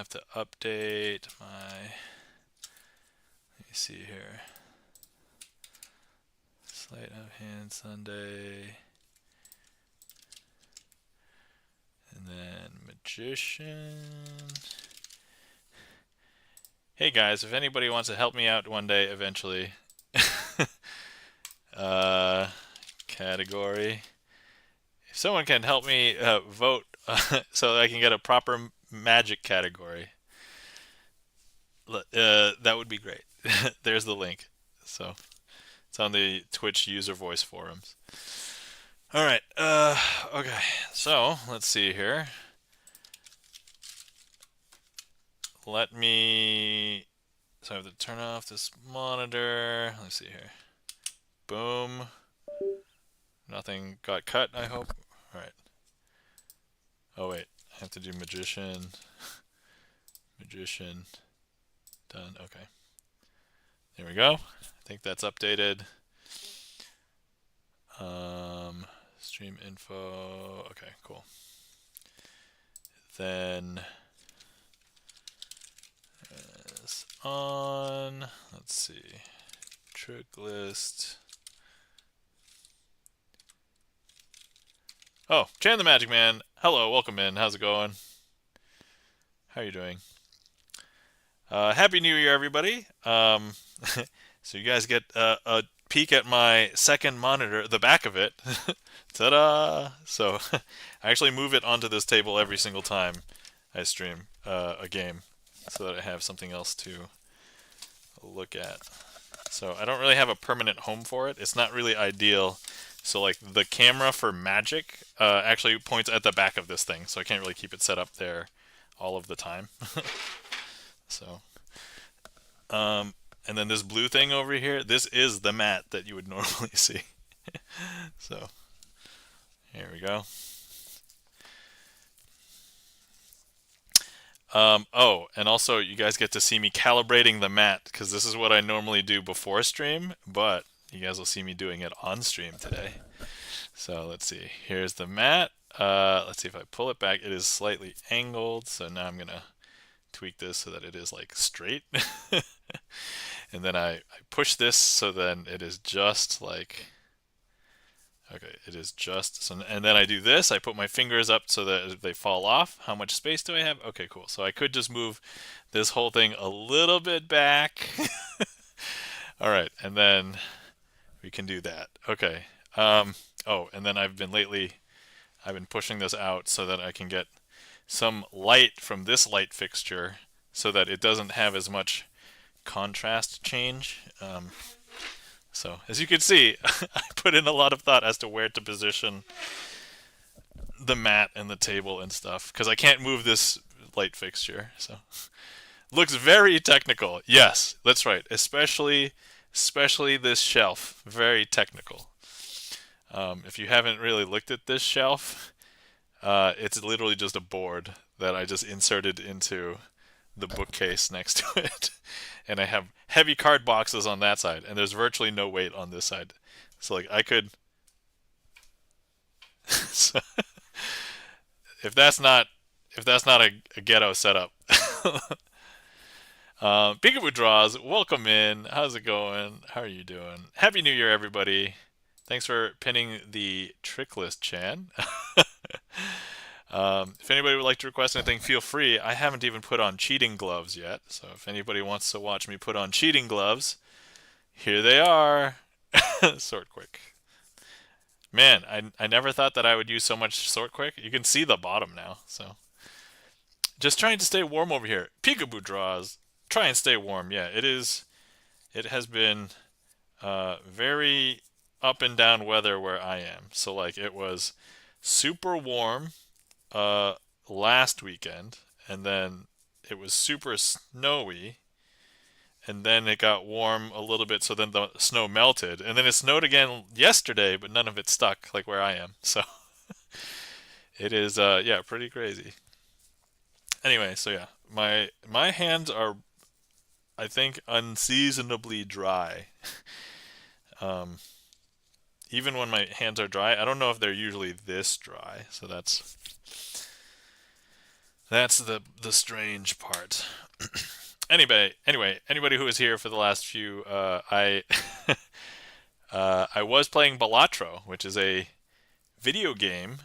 have to update my, let me see here, Sleight of Hand Sunday, and then Magician. Hey guys, if anybody wants to help me out one day eventually, uh, category. If someone can help me vote so that I can get a proper magic category, that would be great. There's the link. So it's on the Twitch user voice forums. All right. Okay. So let's see here. Let me. So I have to turn off this monitor. Let's see here. Boom. Nothing got cut, I hope. All right. Oh wait, I have to do magician. Magician. Done. Okay. There we go. I think that's updated. Stream info. Okay, cool. Then it's on. Let's see. Trick list. Oh, Chan the Magic Man. Hello, welcome in. How's it going? How are you doing? Happy New Year, everybody. So you guys get a peek at my second monitor, the back of it. Ta-da! So I actually move it onto this table every single time I stream a game so that I have something else to look at. So I don't really have a permanent home for it. It's not really ideal. So like the camera for Magic actually points at the back of this thing, so I can't really keep it set up there all of the time. So, and then this blue thing over here, this is the mat that you would normally see. So, here we go. Oh, and also you guys get to see me calibrating the mat because this is what I normally do before stream, but you guys will see me doing it on stream today. So let's see. Here's the mat. Let's see if I pull it back. It is slightly angled, so now I'm gonna tweak this so that it is like straight. And then I push this so then it is just like, okay, it is just, so, and then I do this, I put my fingers up so that they fall off. How much space do I have? Okay, cool. So I could just move this whole thing a little bit back. All right, and then we can do that. Okay. Oh, and then I've been pushing this out so that I can get some light from this light fixture so that it doesn't have as much contrast change. So as you can see, I put in a lot of thought as to where to position the mat and the table and stuff because I can't move this light fixture. So looks very technical. Yes, that's right. Especially this shelf, very technical. If you haven't really looked at this shelf, it's literally just a board that I just inserted into the bookcase next to it. And I have heavy card boxes on that side, and there's virtually no weight on this side. So like I could so, if that's not a ghetto setup. Peekaboo Draws, welcome in. How's it going? How are you doing? Happy New Year, everybody. Thanks for pinning the trick list, Chan. If anybody would like to request anything, feel free. I haven't even put on cheating gloves yet, so if anybody wants to watch me put on cheating gloves, here they are. Sort quick. Man, I never thought that I would use so much sort quick. You can see the bottom now, so. Just trying to stay warm over here. Peekaboo Draws. Try and stay warm. Yeah, it is. It has been very up and down weather where I am. So like it was super warm last weekend, and then it was super snowy, and then it got warm a little bit, so then the snow melted, and then it snowed again yesterday, but none of it stuck like where I am. So it is yeah, pretty crazy. Anyway, so yeah, my hands are, I think, unseasonably dry. Um, Even when my hands are dry, I don't know if they're usually this dry. So that's That's the strange part. Anyway, anybody who was here for the last few, I I was playing Balatro, which is a video game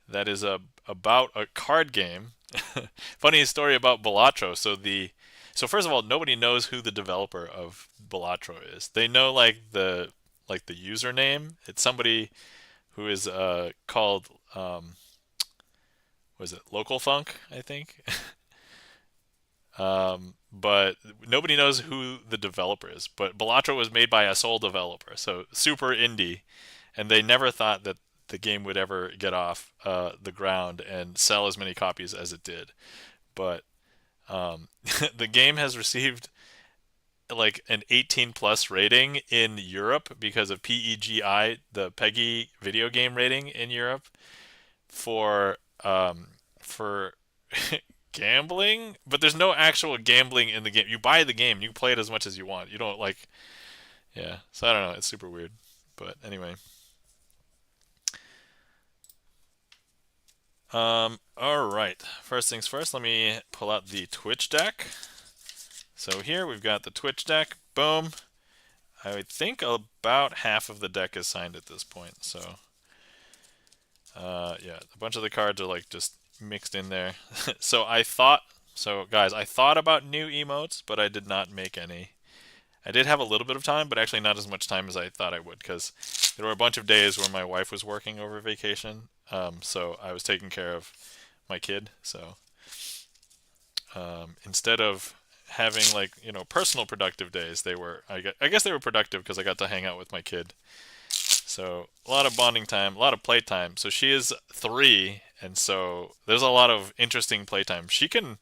that is about a card game. Funny story about Balatro. So first of all, nobody knows who the developer of Balatro is. They know like the username. It's somebody who is called was it Local Funk, I think. But nobody knows who the developer is. But Balatro was made by a sole developer, so super indie, and they never thought that the game would ever get off the ground and sell as many copies as it did. But the game has received like an 18 plus rating in Europe because of PEGI, the PEGI video game rating in Europe for gambling, but there's no actual gambling in the game. You buy the game, you play it as much as you want. You don't like, yeah. So I don't know. It's super weird. But anyway, all right. First things first. Let me pull out the Twitch deck. So here we've got the Twitch deck. Boom. I would think about half of the deck is signed at this point. So, yeah, a bunch of the cards are like just mixed in there. So guys, I thought about new emotes, but I did not make any. I did have a little bit of time, but actually not as much time as I thought I would, because there were a bunch of days where my wife was working over vacation, so I was taking care of my kid. So instead of having like personal productive days, I guess they were productive because I got to hang out with my kid. So a lot of bonding time, a lot of playtime. So she is 3, and so there's a lot of interesting playtime. She can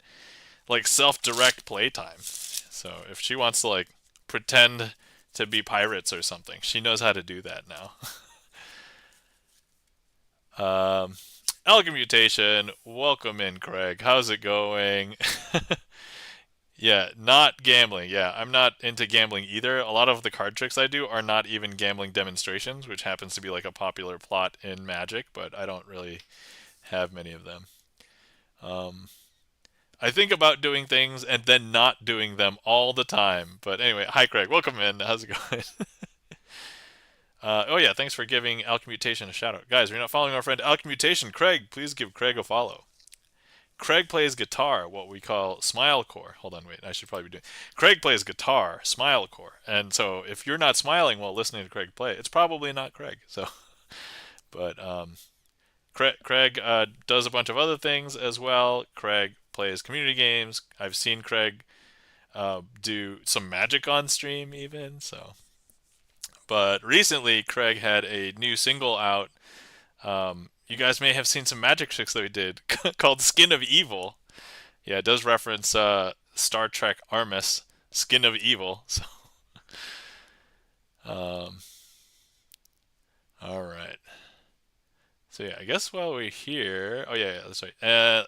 like self-direct playtime. So if she wants to like pretend to be pirates or something, she knows how to do that now. um, Alga Mutation, welcome in, Craig. How's it going? Yeah, not gambling. Yeah, I'm not into gambling either. A lot of the card tricks I do are not even gambling demonstrations, which happens to be like a popular plot in Magic, but I don't really have many of them. Um, I think about doing things and then not doing them all the time. But anyway, hi Craig, welcome in. How's it going? Oh yeah, thanks for giving Alchmutation a shout out. Guys, if you're not following our friend Alchmutation, Craig, please give Craig a follow. Craig plays guitar, what we call Smilecore. Hold on, wait, I should probably be doing. Craig plays guitar, Smilecore, and so if you're not smiling while listening to Craig play, it's probably not Craig. So, but Craig does a bunch of other things as well. Craig plays community games. I've seen Craig do some Magic on stream even. So, but recently Craig had a new single out. You guys may have seen some magic tricks that we did called Skin of Evil. Yeah, it does reference Star Trek Armus, Skin of Evil. So, um, all right. So yeah, I guess while we're here, oh yeah, that's right.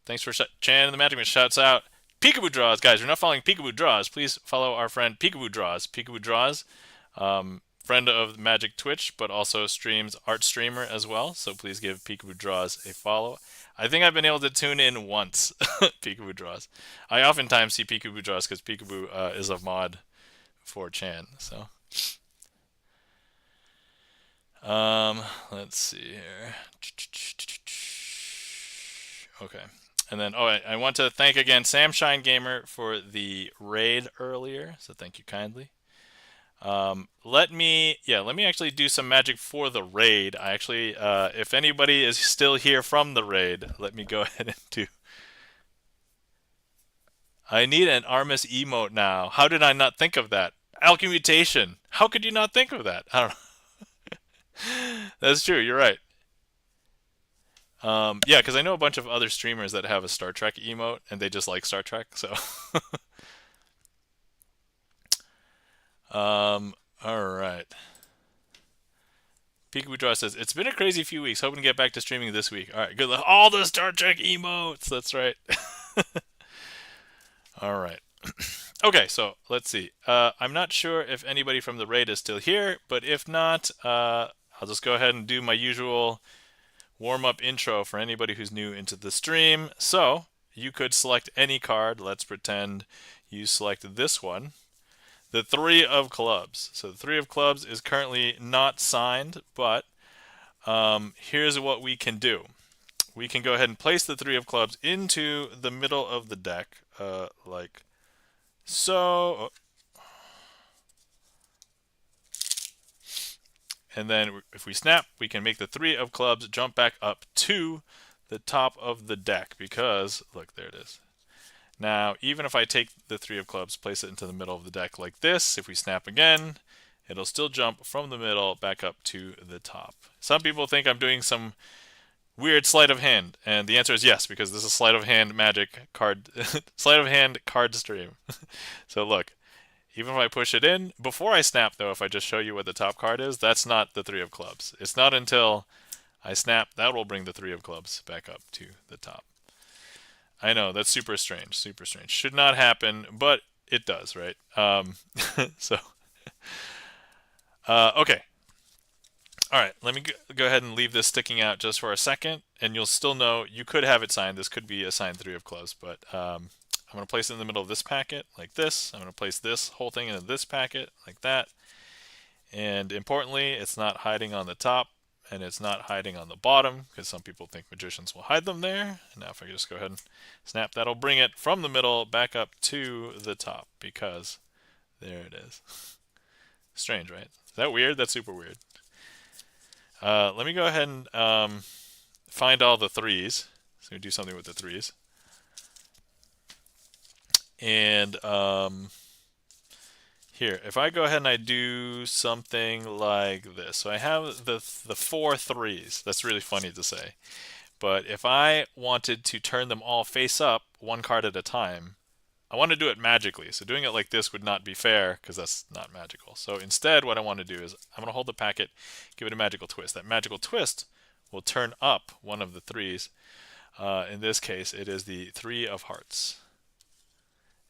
Thanks for Chan and the Magic Man shouts out Peekaboo Draws, guys. If you're not following Peekaboo Draws, please follow our friend Peekaboo Draws. Peekaboo Draws, friend of Magic Twitch, but also streams art streamer as well. So please give Peekaboo Draws a follow. I think I've been able to tune in once. Peekaboo Draws. I oftentimes see Peekaboo Draws because Peekaboo is a mod for Chan. So, let's see here. Okay. And then, oh, I want to thank again Sam Shine Gamer for the raid earlier. So thank you kindly. Let me actually do some magic for the raid. I actually, if anybody is still here from the raid, let me go ahead and do. I need an Armus emote now. How did I not think of that? Alchemy-mutation. How could you not think of that? I don't know. That's true. You're right. Yeah, because I know a bunch of other streamers that have a Star Trek emote, and they just like Star Trek. So, all right. Peekaboo Draw says it's been a crazy few weeks. Hoping to get back to streaming this week. All right, good luck. All the Star Trek emotes. That's right. All right. Okay, so let's see. I'm not sure if anybody from the raid is still here, but if not, I'll just go ahead and do my usual warm-up intro for anybody who's new into the stream. So you could select any card. Let's pretend you select this one, the 3 of clubs. So the 3 of clubs is currently not signed, but here's what we can do. We can go ahead and place the 3 of clubs into the middle of the deck, like so. And then if we snap, we can make the 3 of clubs jump back up to the top of the deck because, look, there it is. Now, even if I take the 3 of clubs, place it into the middle of the deck like this, if we snap again, it'll still jump from the middle back up to the top. Some people think I'm doing some weird sleight of hand, and the answer is yes, because this is sleight of hand magic card, sleight of hand card stream. So look, even if I push it in, before I snap though, if I just show you what the top card is, that's not the 3 of clubs. It's not until I snap that will bring the 3 of clubs back up to the top. I know, that's super strange, super strange. Should not happen, but it does, right? Okay. All right, let me go ahead and leave this sticking out just for a second, and you'll still know you could have it signed. This could be a signed 3 of clubs, but I'm going to place it in the middle of this packet like this. I'm going to place this whole thing into this packet like that. And importantly, it's not hiding on the top, and it's not hiding on the bottom, because some people think magicians will hide them there. And now if I just go ahead and snap, that'll bring it from the middle back up to the top, because there it is. Strange, right? Is that weird? That's super weird. Let me go ahead and find all the 3s. So we do something with the 3s. And here, if I go ahead and I do something like this. So I have the 4 3s. That's really funny to say. But if I wanted to turn them all face up, one card at a time, I want to do it magically. So doing it like this would not be fair because that's not magical. So instead, what I want to do is I'm going to hold the packet, give it a magical twist. That magical twist will turn up one of the 3s. In this case, it is the 3 of hearts.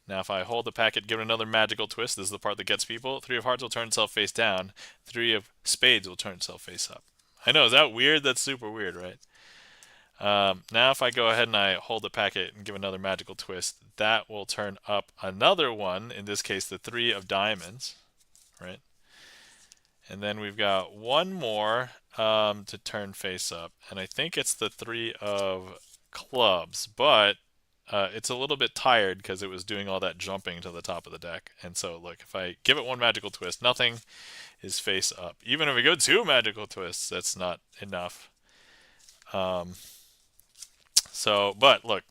Now, if I hold the packet, give it another magical twist, this is the part that gets people. 3 of hearts will turn itself face down. 3 of spades will turn itself face up. I know, is that weird? That's super weird, right? Now if I go ahead and I hold the packet and give another magical twist, that will turn up another one, in this case the 3 of diamonds, right? And then we've got one more to turn face up, and I think it's the 3 of clubs, but it's a little bit tired because it was doing all that jumping to the top of the deck. And so look, if I give it one magical twist, nothing is face up. Even if we go 2 magical twists, that's not enough. But look,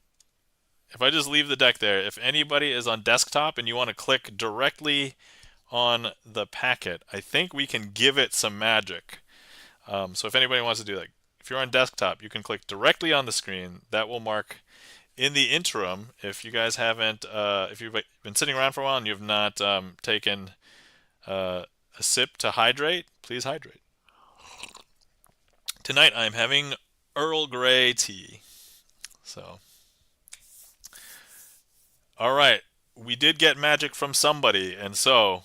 if I just leave the deck there, if anybody is on desktop and you want to click directly on the packet, I think we can give it some magic. So if anybody wants to do that, if you're on desktop, you can click directly on the screen. That will mark in the interim, if you guys haven't, if you've been sitting around for a while and you have not taken a sip to hydrate, please hydrate. Tonight I'm having Earl Grey tea. So, all right, we did get magic from somebody, and so,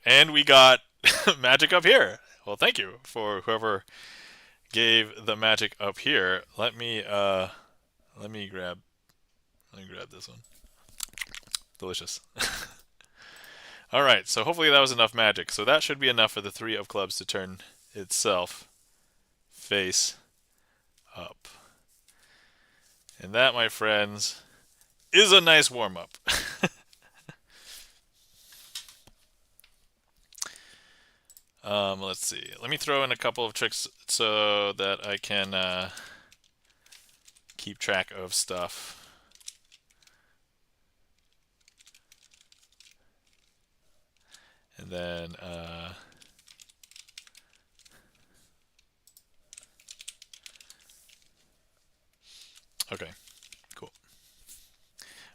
and we got magic up here. Well, thank you for whoever gave the magic up here. Let me grab this one. Delicious. All right, so hopefully that was enough magic. So that should be enough for the 3 of clubs to turn itself face up. And that, my friends, is a nice warm-up. Let's see. Let me throw in a couple of tricks so that I can keep track of stuff. And then okay, cool.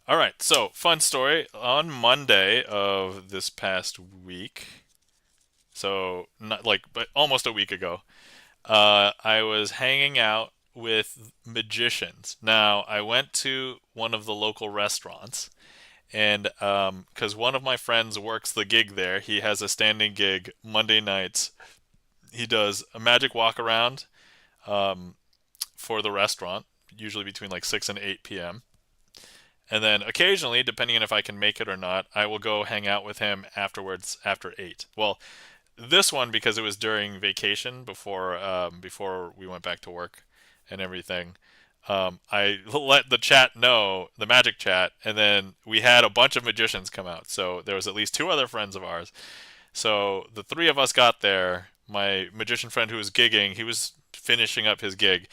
All right, so fun story. On Monday of this past week, so not like, but almost a week ago, I was hanging out with magicians. Now, I went to one of the local restaurants, and because one of my friends works the gig there, he has a standing gig Monday nights. He does a magic walk around for the restaurant, usually between like 6 and 8 p.m. And then occasionally, depending on if I can make it or not, I will go hang out with him afterwards after 8. Well, this one because it was during vacation before we went back to work and everything. I let the chat know, the magic chat, and then we had a bunch of magicians come out. So there was at least two other friends of ours. So the three of us got there. My magician friend who was gigging, he was finishing up his gig.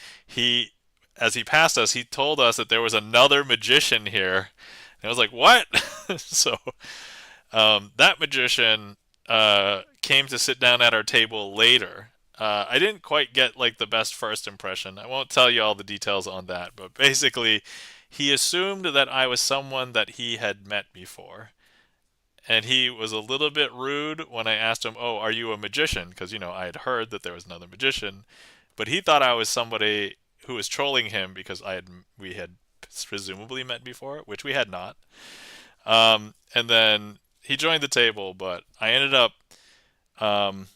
As he passed us, he told us that there was another magician here. And I was like, "What?" So that magician came to sit down at our table later. I didn't quite get like the best first impression. I won't tell you all the details on that, but basically, he assumed that I was someone that he had met before. And he was a little bit rude when I asked him, "Oh, are you a magician?" Because, I had heard that there was another magician. But he thought I was somebody who was trolling him because we had presumably met before, which we had not. And then he joined the table, but I ended up um,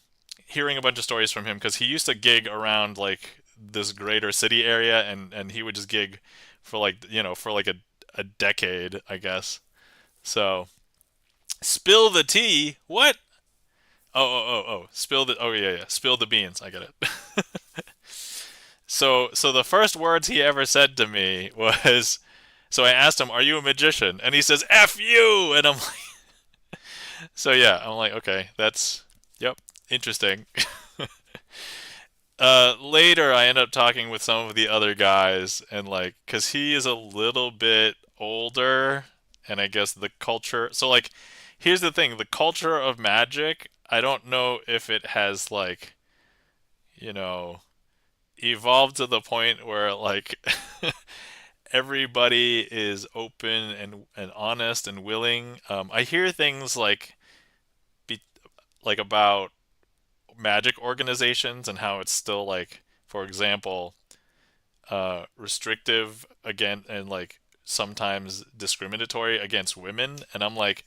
hearing a bunch of stories from him because he used to gig around like this greater city area, and he would just gig for like a decade, I guess. So spill the tea. What? Oh. Spill the. Oh yeah. Spill the beans. I get it. So the first words he ever said to me was, so I asked him, "Are you a magician?" And he says, "F you." And I'm like, so yeah, I'm like, okay, yep, interesting. Later, I end up talking with some of the other guys, and like, cause he is a little bit older, and I guess the culture. So like, here's the thing: the culture of magic. I don't know if it has like, you know, evolved to the point where like everybody is open and honest and willing. I hear things be, like about magic organizations and how it's still like, for example, restrictive again and like sometimes discriminatory against women. And I'm like,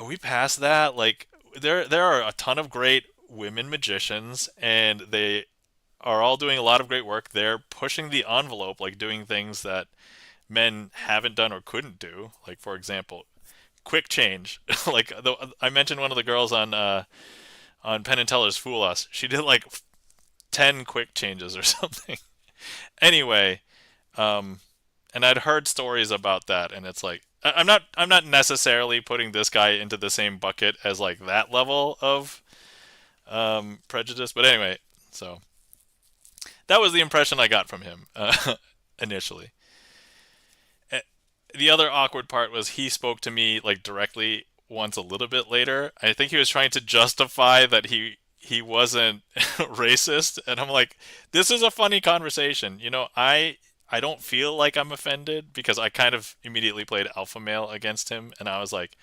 are we past that? Like, there are a ton of great women magicians, and they are all doing a lot of great work. They're pushing the envelope, like doing things that men haven't done or couldn't do. Like for example, quick change. I mentioned one of the girls on Penn and Teller's Fool Us. She did like 10 quick changes or something. Anyway, um, and I'd heard stories about that, and it's like I'm not necessarily putting this guy into the same bucket as like that level of prejudice, but anyway, so that was the impression I got from him initially. Eh, The other awkward part was he spoke to me like directly once a little bit later. I think he was trying to justify that he wasn't racist, and I'm like, this is a funny conversation. I don't feel like I'm offended because I kind of immediately played alpha male against him, and I was like,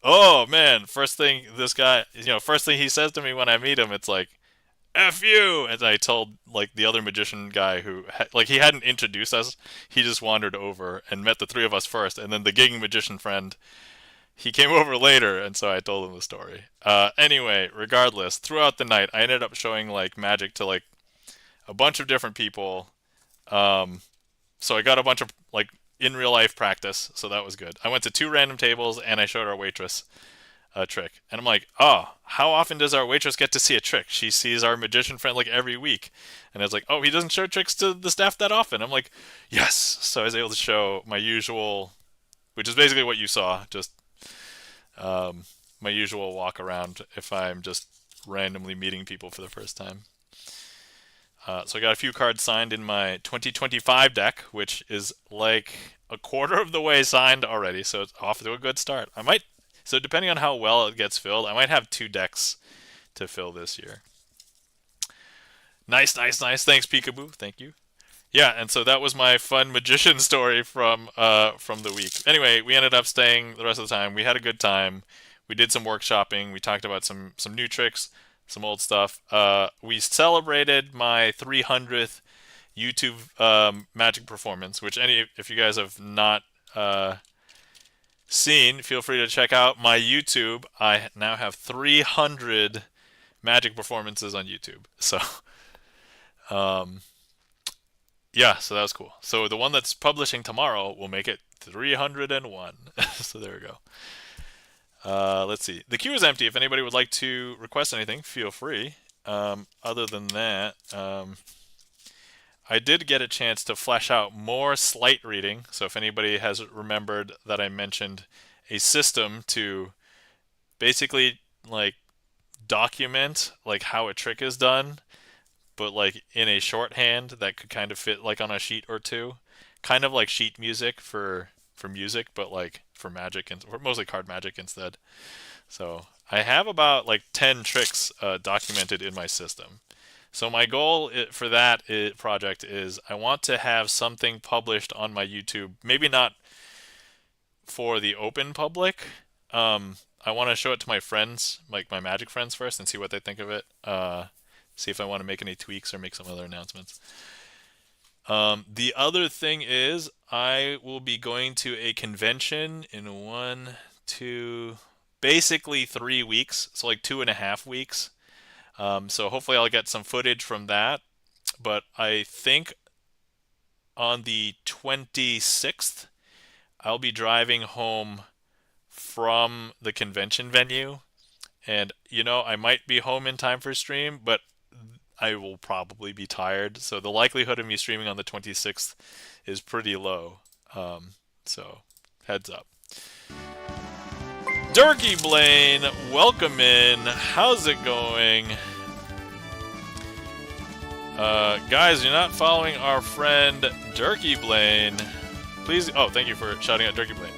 oh man, first thing he says to me when I meet him, it's like, F you! And I told like the other magician guy like he hadn't introduced us. He just wandered over and met the three of us first, and then the gigging magician friend, he came over later, and so I told him the story. Anyway, regardless, throughout the night, I ended up showing like magic to like a bunch of different people. Um, so I got a bunch of like in real life practice, so that was good. I went to two random tables and I showed our waitress a trick. And I'm like, oh, how often does our waitress get to see a trick? She sees our magician friend like every week. And it's like, oh, he doesn't show tricks to the staff that often. I'm like, yes. So I was able to show my usual, which is basically what you saw, just my usual walk around if I'm just randomly meeting people for the first time. So I got a few cards signed in my 2025 deck, which is like a quarter of the way signed already. So it's off to a good start. So depending on how well it gets filled, I might have two decks to fill this year. Nice. Thanks, Peekaboo. Thank you. Yeah, and so that was my fun magician story from the week. Anyway, we ended up staying the rest of the time. We had a good time. We did some workshopping. We talked about some new tricks, some old stuff. We celebrated my 300th YouTube magic performance, which if you guys have not seen, feel free to check out my YouTube. I now have 300 magic performances on YouTube. So, um, Yeah, so that was cool. So the one that's publishing tomorrow will make it 301. So there we go. Let's see. The queue is empty. If anybody would like to request anything, feel free. Other than that, I did get a chance to flesh out more sleight reading. So if anybody has remembered that I mentioned a system to basically like document like how a trick is done, but like in a shorthand that could kind of fit like on a sheet or two, kind of like sheet music for music, but like for magic and or mostly card magic instead. So I have about like 10 tricks documented in my system. So my goal for that project is I want to have something published on my YouTube. Maybe not for the open public. I want to show it to my friends, like my magic friends first, and see what they think of it. See if I want to make any tweaks or make some other announcements. The other thing is I will be going to a convention in one, two, basically 3 weeks, so like 2.5 weeks. So hopefully I'll get some footage from that. But I think on the 26th, I'll be driving home from the convention venue. And, I might be home in time for stream, but I will probably be tired. So the likelihood of me streaming on the 26th is pretty low. So heads up. Durkee Blaine, welcome in. How's it going? Guys, you're not following our friend Durkee Blaine. Please. Oh, thank you for shouting out Durkee Blaine.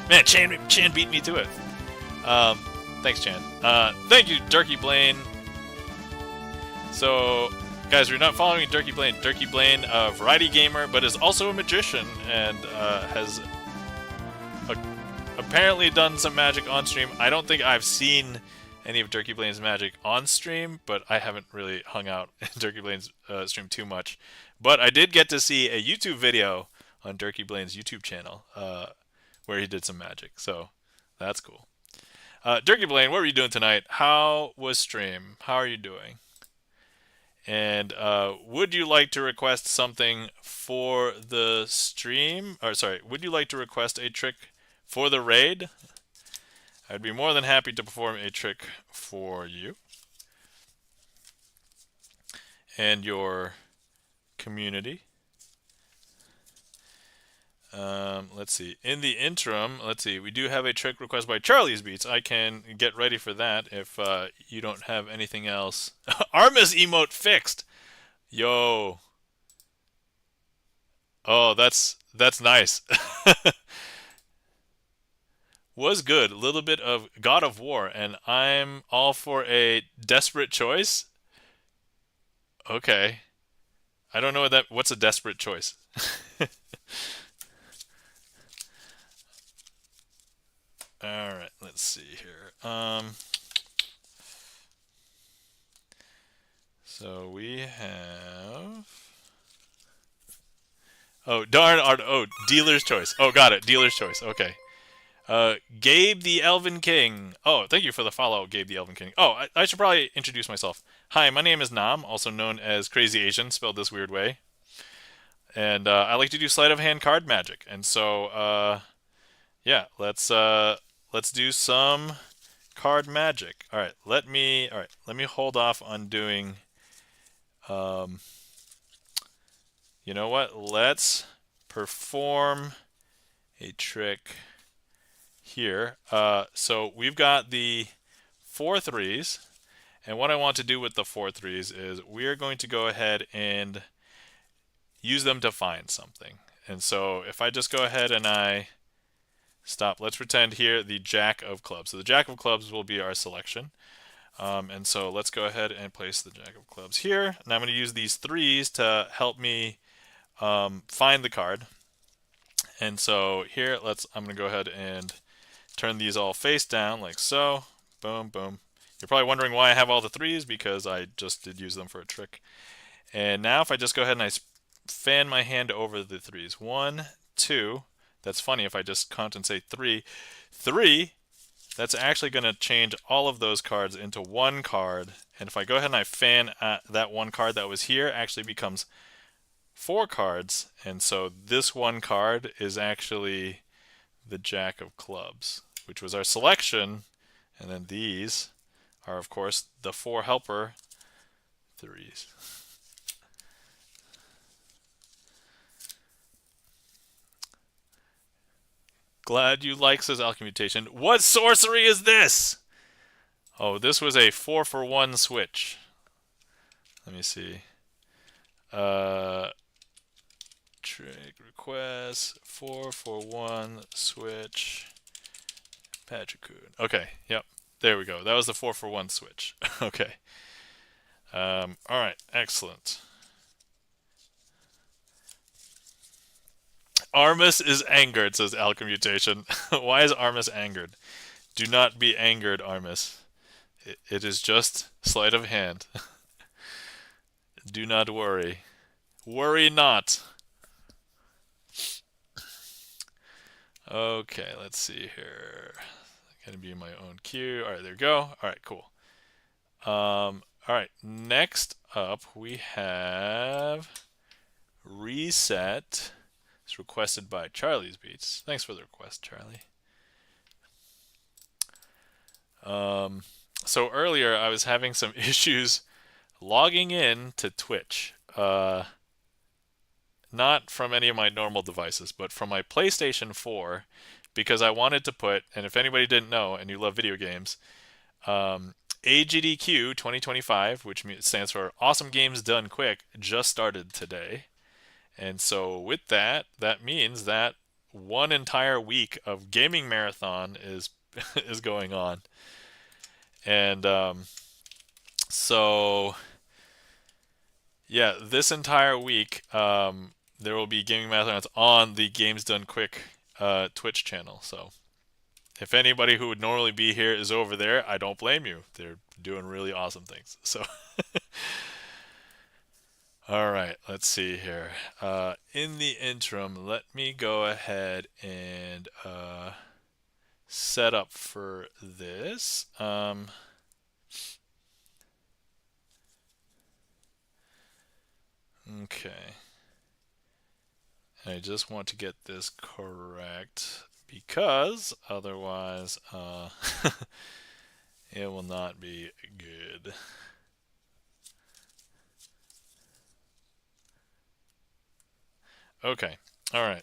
Man, Chan beat me to it. Thanks, Chan. Thank you, Durkee Blaine. So, guys, you're not following Durkee Blaine, a variety gamer, but is also a magician and has apparently done some magic on stream. I don't think I've seen any of Durkee Blaine's magic on stream, but I haven't really hung out in Durkee Blaine's stream too much. But I did get to see a YouTube video on Durkee Blaine's YouTube channel where he did some magic, so that's cool. Durkee Blaine, what were you doing tonight? How was stream? How are you doing? And would you like to request something for the stream? Or sorry, would you like to request a trick for the raid? I'd be more than happy to perform a trick for you and your community. Let's see. In the interim, let's see. We do have a trick request by Charlie's Beats. I can get ready for that if you don't have anything else. Armis emote fixed. Yo. Oh, that's nice. Was good. A little bit of God of War, and I'm all for a desperate choice. Okay. I don't know what's a desperate choice. All right, let's see here. So we have. Oh, darn. Oh, dealer's choice. Oh, got it. Dealer's choice. Okay. Gabe the Elven King. Oh, thank you for the follow, Gabe the Elven King. Oh, I should probably introduce myself. Hi, my name is Nam, also known as Crazy Asian, spelled this weird way. And I like to do sleight of hand card magic. And so, yeah, let's do some card magic. All right, let me hold off on doing. You know what? Let's perform a trick here. So we've got the 4 threes, and what I want to do with the 4 threes is we're going to go ahead and use them to find something. And so if I just go ahead and I stop, let's pretend here the Jack of Clubs. So the Jack of Clubs will be our selection. And so let's go ahead and place the Jack of Clubs here. And I'm going to use these 3s to help me find the card. And so here, I'm going to go ahead and turn these all face down like so. Boom, boom. You're probably wondering why I have all the 3s, because I just did use them for a trick. And now if I just go ahead and I fan my hand over the 3s. 1, 2. That's funny if I just compensate 3. 3. That's actually going to change all of those cards into one card. And if I go ahead and I fan that one card that was here, actually becomes 4 cards, and so this one card is actually the Jack of Clubs, which was our selection, and then these are, of course, the 4 helper threes. Glad you like, says Alchemmutation. What sorcery is this? Oh, this was a 4-for-1 switch. Let me see. Trick request 4-for-1 switch. Patrick Coon. Okay, yep. There we go. That was the 4-for-1 switch. Okay. All right, excellent. Armus is angered, says Alchemmutation. Why is Armus angered? Do not be angered, Armus. It is just sleight of hand. Do not worry. Worry not. Okay, let's see here. Gonna be my own queue. All right, there we go. All right, cool. All right, next up we have Reset. It's requested by Charlie's Beats. Thanks for the request, Charlie. So earlier I was having some issues logging in to Twitch. Not from any of my normal devices, but from my PlayStation 4, because I wanted to put, and if anybody didn't know and you love video games, AGDQ 2025, which stands for Awesome Games Done Quick, just started today. And so with that, that means that one entire week of gaming marathon is is going on. And so yeah, this entire week there will be gaming marathons on the Games Done Quick Twitch channel. So if anybody who would normally be here is over there, I don't blame you. They're doing really awesome things. So all right, let's see here. In the interim, let me go ahead and set up for this. Okay. I just want to get this correct because otherwise it will not be good. Okay. All right.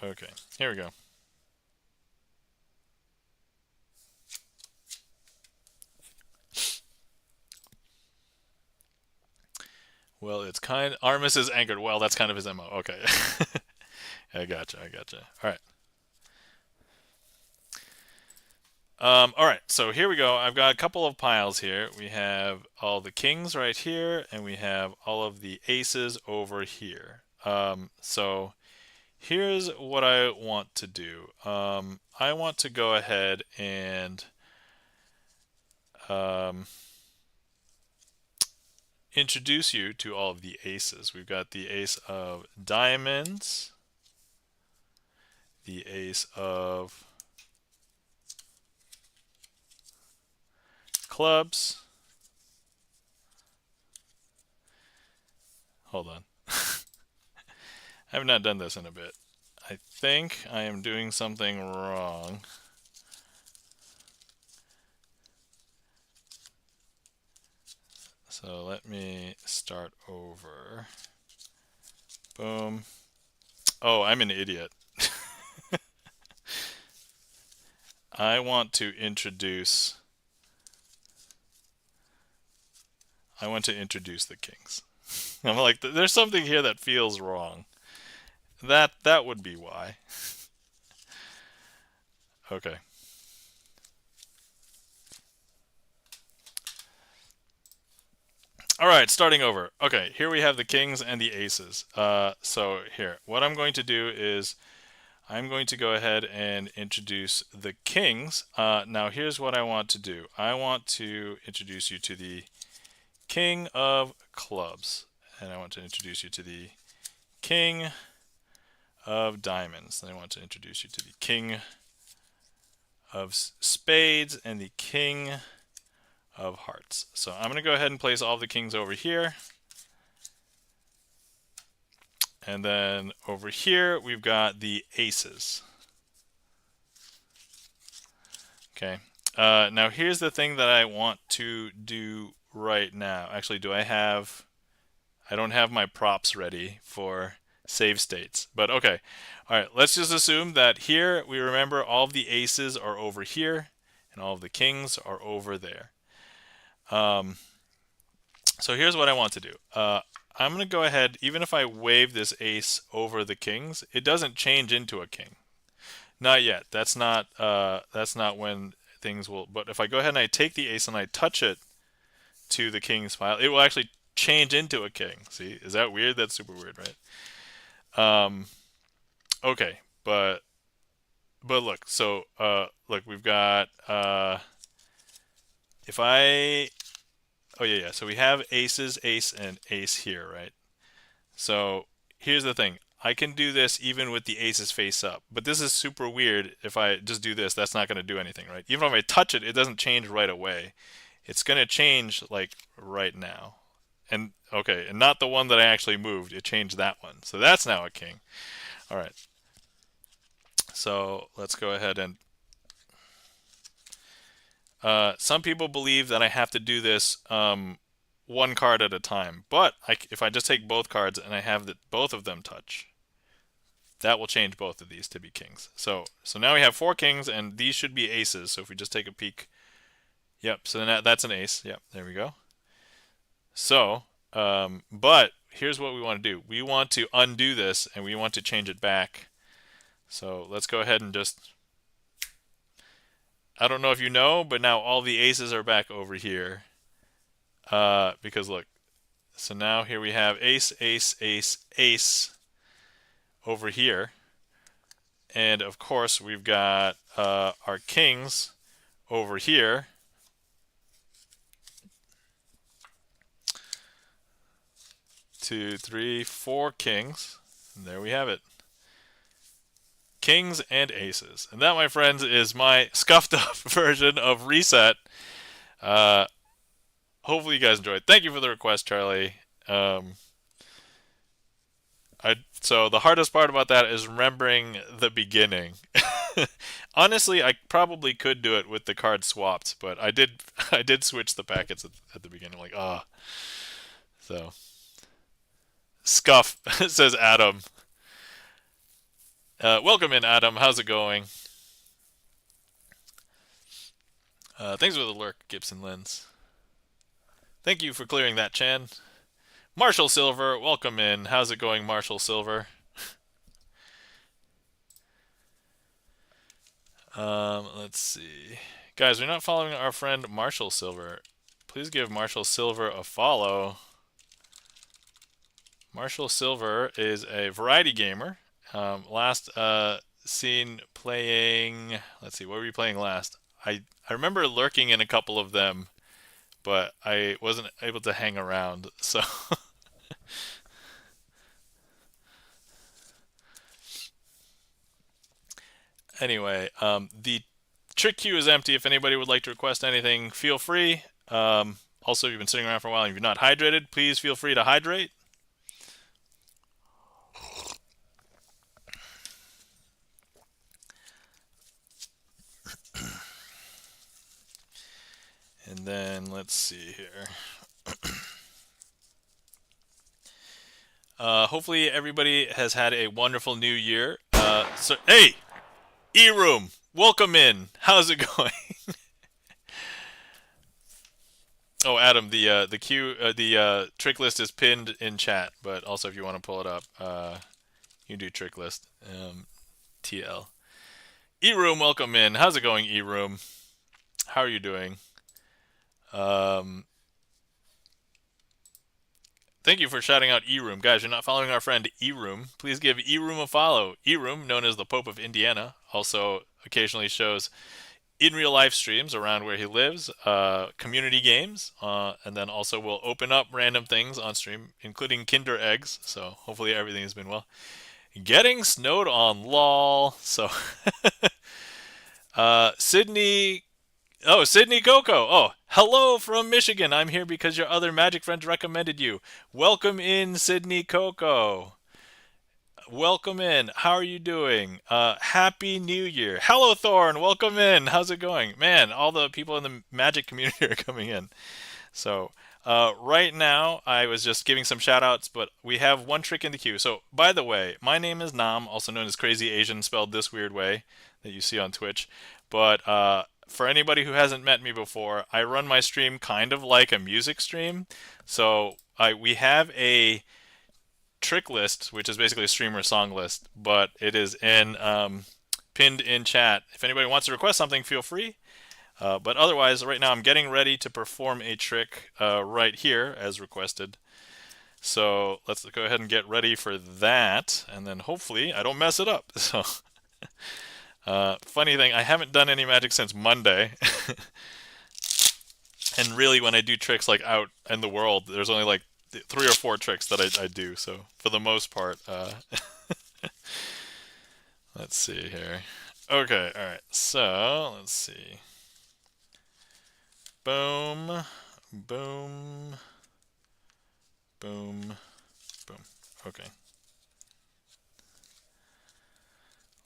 Okay. Here we go. Well, it's kind of, Armus is angered. Well, that's kind of his MO. Okay. I gotcha. All right. All right, so here we go. I've got a couple of piles here. We have all the kings right here, and we have all of the aces over here. So here's what I want to do. I want to go ahead and introduce you to all of the aces. We've got the ace of diamonds, the ace of clubs. Hold on. I have not done this in a bit. I think I am doing something wrong. So let me start over. Boom. Oh, I'm an idiot. I want to introduce the kings. I'm like, there's something here that feels wrong. That would be why. Okay. All right, starting over. Okay, here we have the kings and the aces. So here, what I'm going to do is I'm going to go ahead and introduce the kings. Now here's what I want to do. I want to introduce you to the king of clubs. And I want to introduce you to the king of diamonds. And I want to introduce you to the king of spades and the king of hearts. So I'm going to go ahead and place all the kings over here. And then over here, we've got the aces. Okay. Now here's the thing that I want to do right now. Actually, I don't have my props ready for save states, but okay. All right, let's just assume that here we remember all of the aces are over here and all of the kings are over there. So here's what I want to do. I'm going to go ahead, even if I wave this ace over the kings, it doesn't change into a king. Not yet. That's not when things will. But if I go ahead and I take the ace and I touch it to the king's pile, it will actually change into a king. See, is that weird? That's super weird, right? Okay, but look. So look, we've got if I. Oh yeah. So we have aces, ace, and ace here, right? So here's the thing. I can do this even with the aces face up. But this is super weird. If I just do this, that's not going to do anything, right? Even if I touch it, it doesn't change right away. It's going to change like right now. And okay, and not the one that I actually moved. It changed that one. So that's now a king. All right. So let's go ahead and some people believe that I have to do this one card at a time. But if I just take both cards and I have both of them touch, that will change both of these to be kings. So now we have 4 kings, and these should be aces. So if we just take a peek, yep. So that's an ace. Yep, there we go. So, but here's what we want to do. We want to undo this, and we want to change it back. So let's go ahead and just. I don't know if you know, but now all the aces are back over here. Because look, so now here we have ace, ace, ace, ace over here. And of course, we've got our kings over here. Two, three, 4 kings. And there we have it. Kings and aces. And that, my friends, is my scuffed up version of Reset. Hopefully you guys enjoyed. Thank you for the request, Charlie. So the hardest part about that is remembering the beginning. Honestly, I probably could do it with the cards swapped, but I did switch the packets at the beginning. Like, so scuff says Adam. Welcome in, Adam. How's it going? Thanks for the lurk, Gibson Lens. Thank you for clearing that, Chan. Marshall Silver, welcome in. How's it going, Marshall Silver? Let's see. Guys, we're not following our friend Marshall Silver. Please give Marshall Silver a follow. Marshall Silver is a variety gamer. Last seen playing. Let's see, what were we playing last? I remember lurking in a couple of them, but I wasn't able to hang around. So anyway, the trick queue is empty. If anybody would like to request anything, feel free. Also, if you've been sitting around for a while and you're not hydrated, please feel free to hydrate. And then let's see here. Hopefully everybody has had a wonderful new year. Hey, E-Room, welcome in. How's it going? Oh, Adam, the trick list is pinned in chat, but also if you want to pull it up, you do trick list. TL. E-Room, welcome in. How's it going, E-Room? How are you doing? Thank you for shouting out E-Room. Guys, you're not following our friend E-Room. Please give E-Room a follow. E-Room, known as the Pope of Indiana, also occasionally shows in real life streams around where he lives, community games, and then also will open up random things on stream, including Kinder Eggs. So hopefully everything has been well. Getting snowed on, lol. So Sydney Oh, Sydney Coco. Oh, hello from Michigan. I'm here because your other magic friends recommended you. Welcome in, Sydney Coco. Welcome in. How are you doing? Happy New Year. Hello, Thorn. Welcome in. How's it going? Man, all the people in the magic community are coming in. So, right now, I was just giving some shout outs, but we have one trick in the queue. So, by the way, my name is Nam, also known as Crazy Asian, spelled this weird way that you see on Twitch. But for anybody who hasn't met me before, I run my stream kind of like a music stream. So, we have a trick list, which is basically a streamer song list, but it is pinned in chat. If anybody wants to request something, feel free. But otherwise, right now I'm getting ready to perform a trick right here as requested. So let's go ahead and get ready for that, and then hopefully I don't mess it up. So, funny thing, I haven't done any magic since Monday. And really, when I do tricks like out in the world, there's only like 3 or 4 tricks that I do. So for the most part, let's see here. Okay, all right. So let's see. Boom, boom, boom, boom. Okay.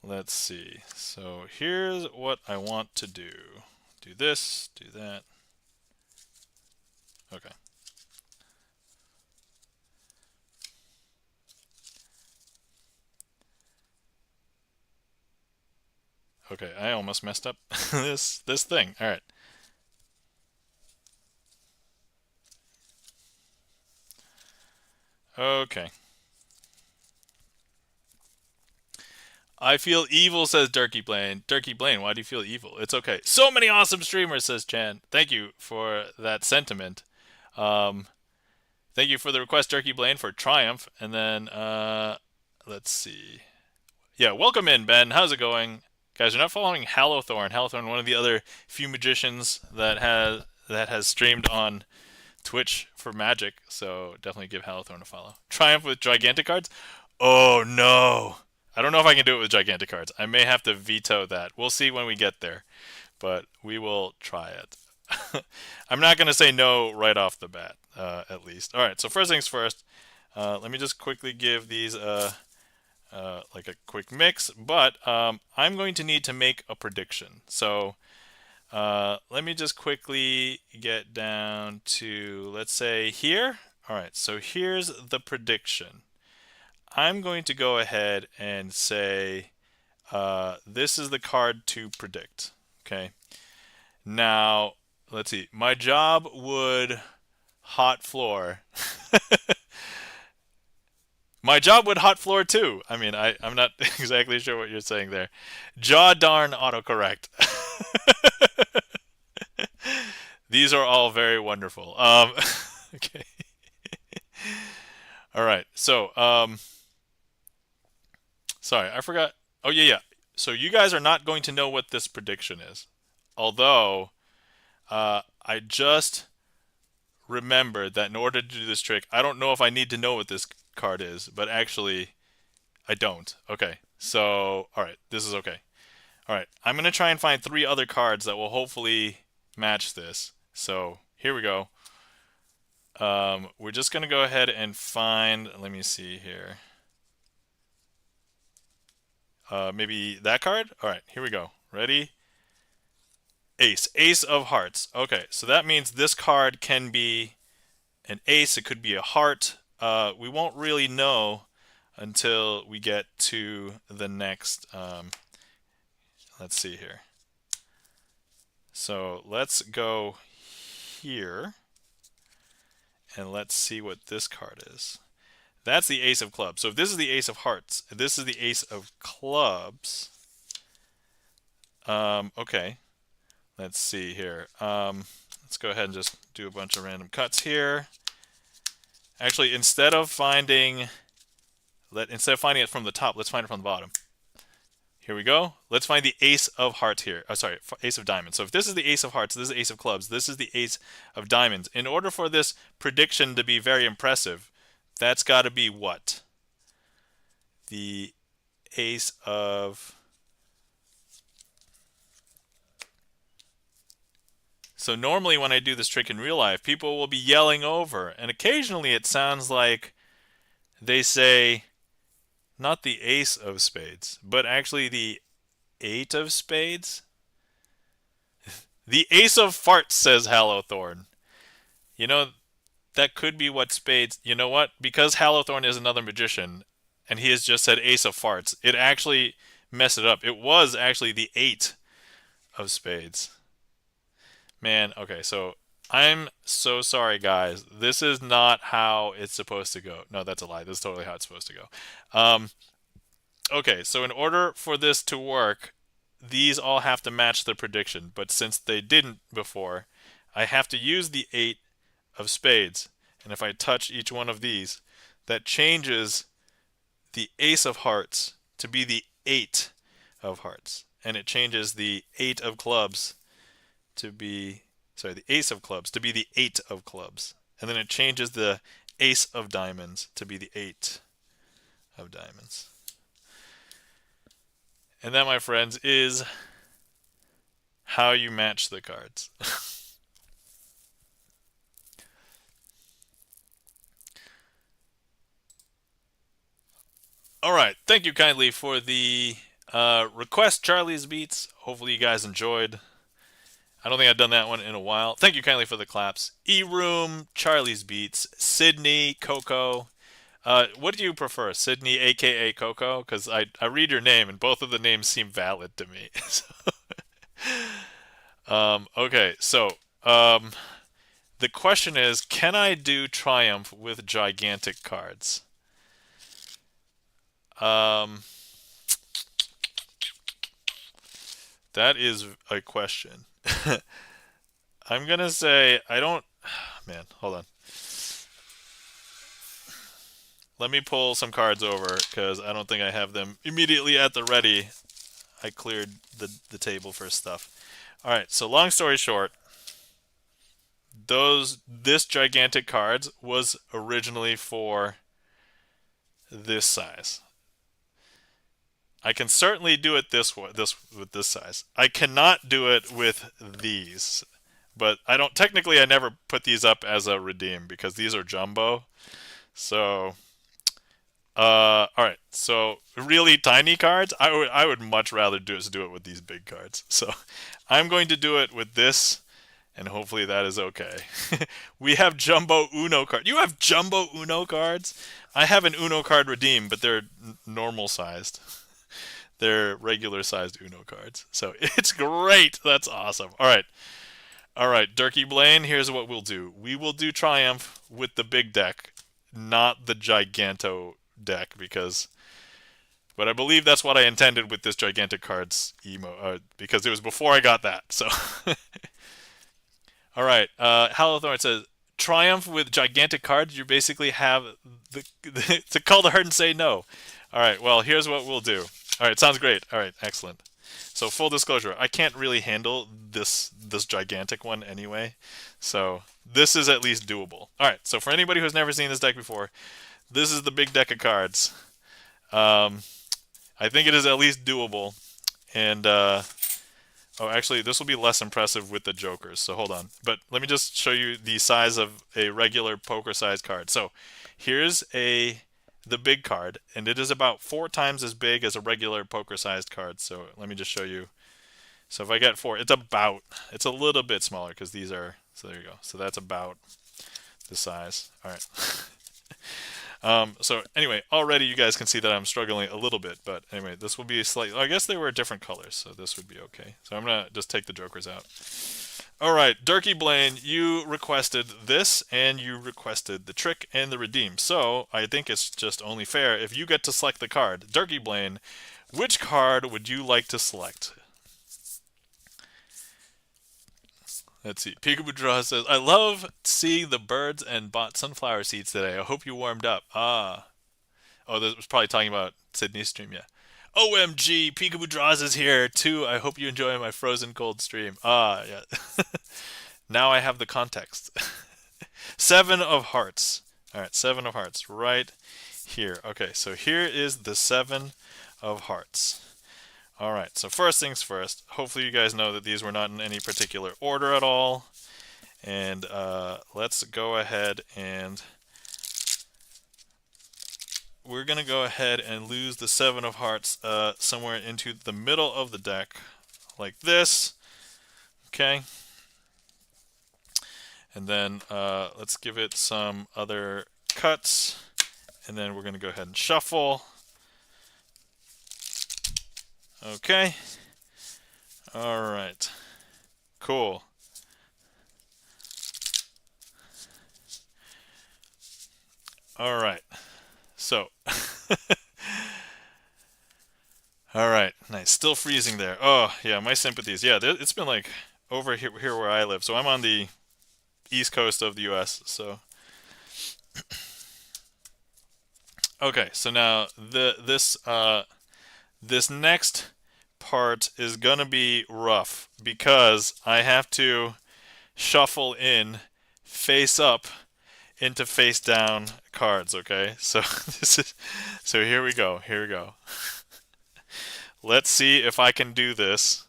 Let's see. So here's what I want to do. Do this, do that. Okay. Okay, I almost messed up this thing. All right. Okay. I feel evil, says Durkey Blaine. Durkey Blaine, why do you feel evil? It's okay. So many awesome streamers, says Chan. Thank you for that sentiment. Um, Thank you for the request, Durkey Blaine, for Triumph. And then, let's see. Yeah, welcome in, Ben. How's it going? Guys, you're not following Hallowthorn. Hallowthorn, one of the other few magicians that has streamed on Twitch for Magic, so definitely give Hallowthorn a follow. Triumph with gigantic cards? Oh no. I don't know if I can do it with gigantic cards. I may have to veto that. We'll see when we get there, but we will try it. I'm not going to say no right off the bat, at least. All right, so first things first, let me just quickly give these like a quick mix, but I'm going to need to make a prediction. So let me just quickly get down to, let's say, here. All right, so here's the prediction. I'm going to go ahead and say this is the card to predict. Okay. Now, let's see. My job would hot floor. My job would hot floor too. I mean, I'm not exactly sure what you're saying there. Jaw darn autocorrect. These are all very wonderful. Okay. All right. So, sorry, I forgot. Oh, yeah, yeah. So you guys are not going to know what this prediction is. Although, I just remembered that in order to do this trick, I don't know if I need to know what this card is, but actually, I don't. Okay. So, all right, this is okay. All right, I'm going to try and find 3 other cards that will hopefully match this. So, here we go. We're just going to go ahead and find, let me see here. Maybe that card? All right, here we go. Ready? Ace. Ace of hearts. Okay, so that means this card can be an ace. It could be a heart. We won't really know until we get to the next. Let's see here. So let's go here and let's see what this card is. That's the ace of clubs. So if this is the ace of hearts, if this is the ace of clubs. Okay. Let's see here. Let's go ahead and just do a bunch of random cuts here. Actually, instead of finding it from the top, let's find it from the bottom. Here we go. Let's find the ace of hearts here. Oh, sorry, ace of diamonds. So if this is the ace of hearts, this is the ace of clubs, this is the ace of diamonds. In order for this prediction to be very impressive, that's got to be what? The ace of So normally when I do this trick in real life, people will be yelling over, and occasionally it sounds like they say not the ace of spades, but actually the eight of spades. The ace of farts, says Hallowthorn. You know, that could be what spades. You know what? Because Hallowthorn is another magician, and he has just said ace of farts, it actually messed it up. It was actually the eight of spades. Man, okay, so I'm so sorry, guys. This is not how it's supposed to go. No, that's a lie. This is totally how it's supposed to go. Um, okay, so in order for this to work, these all have to match the prediction. But since they didn't before, I have to use the eight of spades. And if I touch each one of these, that changes the ace of hearts to be the eight of hearts. And it changes the eight of clubs to be, sorry, the ace of clubs to be the eight of clubs. And then it changes the ace of diamonds to be the eight of diamonds. And that, my friends, is how you match the cards. All right. Thank you kindly for the request, Charlie's Beats. Hopefully you guys enjoyed. I don't think I've done that one in a while. Thank you kindly for the claps. E-Room, Charlie's Beats, Sydney, Coco. What do you prefer, Sydney, aka Coco? Because I read your name and both of the names seem valid to me. Okay, so the question is, can I do Triumph with gigantic cards? That is a question. I'm gonna say I don't. Man, hold on. Let me pull some cards over because I don't think I have them immediately at the ready. I cleared the table for stuff. All right. So long story short, this gigantic cards was originally for this size. I can certainly do it with this size. I cannot do it with these, but technically I never put these up as a redeem because these are jumbo. So, all right. So really tiny cards, I would much rather do it with these big cards. So I'm going to do it with this, and hopefully that is okay. We have jumbo Uno card. You have jumbo Uno cards? I have an Uno card redeem, but they're normal sized. They're regular sized Uno cards. So it's great. That's awesome. All right. All right, Durkee Blaine, here's what we'll do. We will do Triumph with the big deck, not the Giganto deck, but I believe that's what I intended with this gigantic cards because it was before I got that. So, all right. Hallowthorn says Triumph with gigantic cards. You basically have to call the herd and say no. All right. Well, here's what we'll do. All right. Sounds great. All right. Excellent. So full disclosure, I can't really handle this gigantic one anyway. So this is at least doable. All right. So for anybody who's never seen this deck before, this is the big deck of cards. I think it is at least doable. And actually, this will be less impressive with the jokers. So hold on. But let me just show you the size of a regular poker-sized card. So here's the big card, and it is about 4 times as big as a regular poker-sized card. So let me just show you. So if I get 4, it's a little bit smaller because these are, so there you go. So that's about the size. All right. So anyway, already you guys can see that I'm struggling a little bit, but anyway, this will be slightly, I guess they were different colors, so this would be okay. So I'm going to just take the jokers out. All right, Durkee Blaine, you requested this, and you requested the trick and the redeem. So I think it's just only fair if you get to select the card. Durkee Blaine, which card would you like to select? Let's see. Peekaboo Draw says, I love seeing the birds and bought sunflower seeds today. I hope you warmed up. Ah. Oh, this was probably talking about Sydney's stream, yeah. OMG, Peekaboo Draws is here too. I hope you enjoy my frozen cold stream. Ah, yeah. Now I have the context. 7 of hearts. All right, 7 of hearts right here. Okay, so here is the 7 of hearts. All right, so first things first. Hopefully you guys know that these were not in any particular order at all. And let's go ahead and we're going to go ahead and lose the 7 of hearts somewhere into the middle of the deck, like this. Okay. And then let's give it some other cuts. And then we're going to go ahead and shuffle. Okay. All right. Cool. All right. So. All right. Nice. Still freezing there. Oh, yeah, my sympathies. Yeah, it's been like over here where I live. So I'm on the east coast of the US. So okay, so now this next part is gonna be rough because I have to shuffle in face up into face down cards. Okay, so here we go. Here we go. Let's see if I can do this.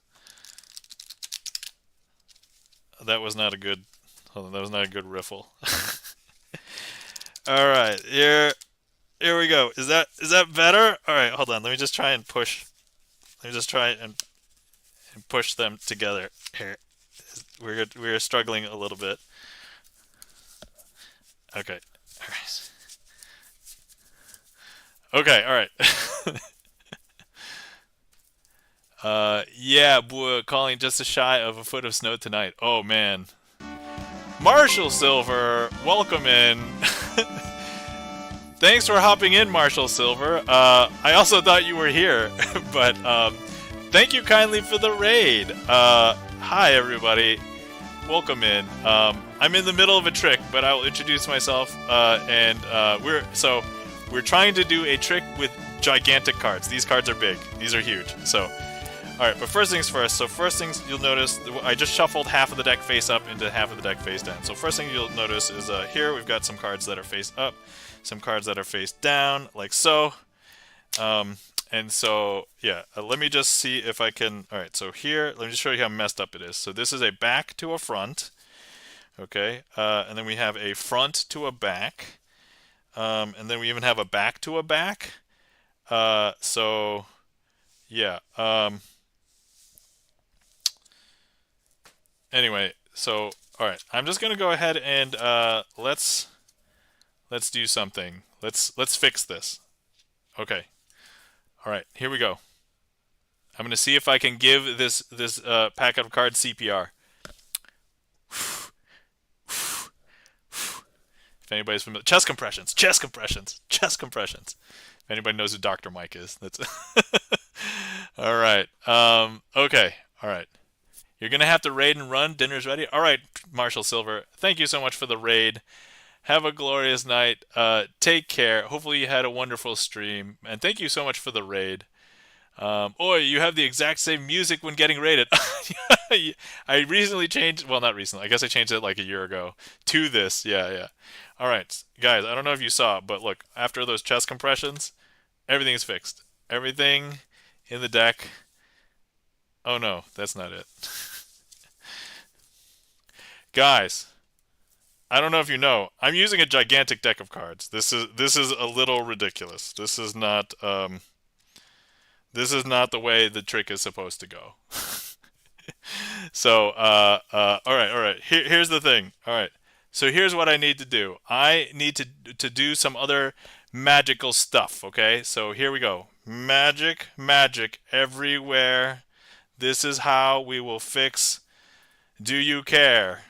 That was not a good. Hold on, that was not a good riffle. All right, here we go. Is that better? All right, hold on. Let me just try and push. Let me just try and push them together. Here, we're struggling a little bit. Okay. All right. Okay. All right. Yeah, boy, calling just a shy of a foot of snow tonight. Oh man. Marshall Silver, welcome in. Thanks for hopping in, Marshall Silver. I also thought you were here, but thank you kindly for the raid. Hi, everybody. Welcome in. I'm in the middle of a trick, but I will introduce myself. We're trying to do a trick with gigantic cards. These cards are big. These are huge. So, all right. But first things first. So first things you'll notice, I just shuffled half of the deck face up into half of the deck face down. So first thing you'll notice is here we've got some cards that are face up, some cards that are face down, like so. And so, yeah, let me just see if I can. All right, so here, let me just show you how messed up it is. So this is a back to a front, okay? And then we have a front to a back. And then we even have a back to a back. So, yeah. Anyway, so, all right, I'm just going to go ahead and let's do something. Let's fix this. Okay. All right, here we go. I'm going to see if I can give this pack of cards CPR. If anybody's familiar, chest compressions. If anybody knows who Dr. Mike is, that's all right. Okay, all right. You're gonna have to raid and run. Dinner's ready. All right, Marshall Silver. Thank you so much for the raid. Have a glorious night. Take care. Hopefully you had a wonderful stream, and thank you so much for the raid. You have the exact same music when getting rated. I recently changed, well, not recently, I guess I changed it like a year ago to this. Yeah. All right, guys, I don't know if you saw, but look, after those chest compressions, everything is fixed. Everything in the deck. Oh no, that's not it. Guys, I don't know if you know, I'm using a gigantic deck of cards. This is a little ridiculous. This is not the way the trick is supposed to go. So, all right. Here's the thing. All right. So here's what I need to do. I need to do some other magical stuff. Okay. So here we go. Magic everywhere. This is how we will fix. Do you care?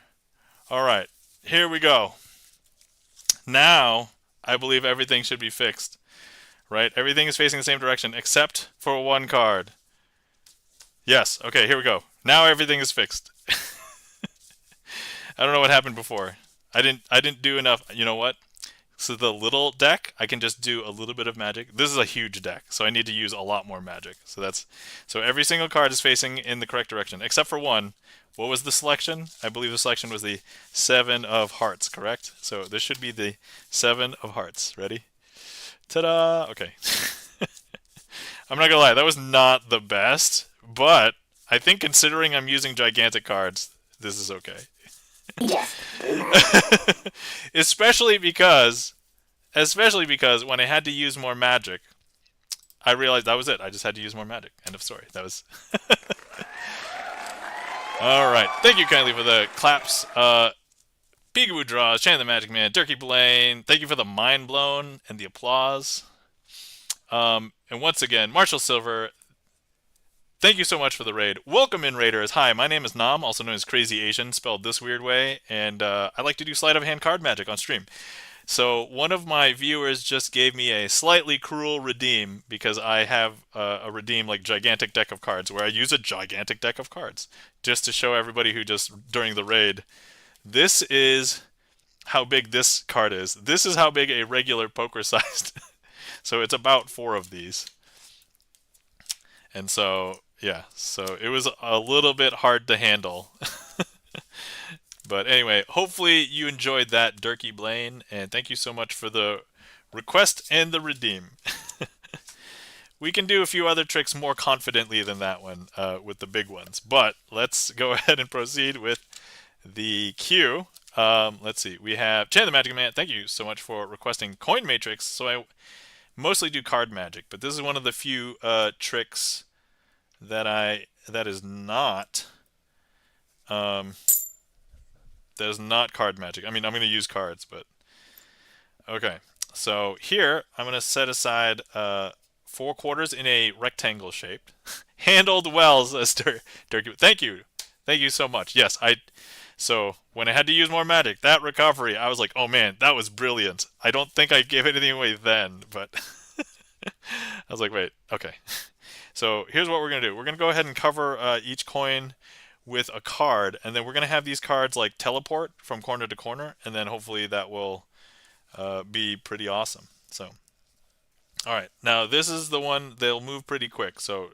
All right. Here we go. Now, I believe everything should be fixed. Right? Everything is facing the same direction except for one card. Yes. Okay, here we go. Now everything is fixed. I don't know what happened before. I didn't do enough. You know what? So the little deck, I can just do a little bit of magic. This is a huge deck, so I need to use a lot more magic. So every single card is facing in the correct direction except for one. What was the selection? I believe the selection was the 7 of hearts, correct? So this should be the 7 of hearts. Ready? Ta-da! Okay. I'm not gonna lie, that was not the best, but I think considering I'm using gigantic cards, this is okay. Yes. especially because when I had to use more magic, I realized that was it. I just had to use more magic. End of story. That was all right. Thank you kindly for the claps. Peekaboo Draws, Chan the Magic Man, Durkee Blaine. Thank you for the mind blown and the applause. And once again, Marshall Silver, thank you so much for the raid. Welcome in, Raiders. Hi, my name is Nam, also known as Crazy Asian, spelled this weird way, and I like to do sleight of hand card magic on stream. So one of my viewers just gave me a slightly cruel redeem because I have a redeem like gigantic deck of cards where I use a gigantic deck of cards just to show everybody who just during the raid. This is how big this card is. This is how big a regular poker sized. So it's about four of these. And so, yeah, so it was a little bit hard to handle. But anyway, hopefully you enjoyed that, Durkee Blaine, and thank you so much for the request and the redeem. We can do a few other tricks more confidently than that one with the big ones, but let's go ahead and proceed with the queue. Let's see, we have Chan the Magic Man. Thank you so much for requesting Coin Matrix. So I mostly do card magic, but this is one of the few tricks that is not card magic. I mean, I'm going to use cards, but okay. So here I'm going to set aside 4 quarters in a rectangle shape. Handled well, says Turkey. Thank you so much. Yes, I. So when I had to use more magic, that recovery, I was like, oh man, that was brilliant. I don't think I gave anything away then, but I was like, wait, okay. So here's what we're gonna do. We're gonna go ahead and cover each coin with a card, and then we're gonna have these cards like teleport from corner to corner, and then hopefully that will be pretty awesome. So, all right, now this is the one they'll move pretty quick. So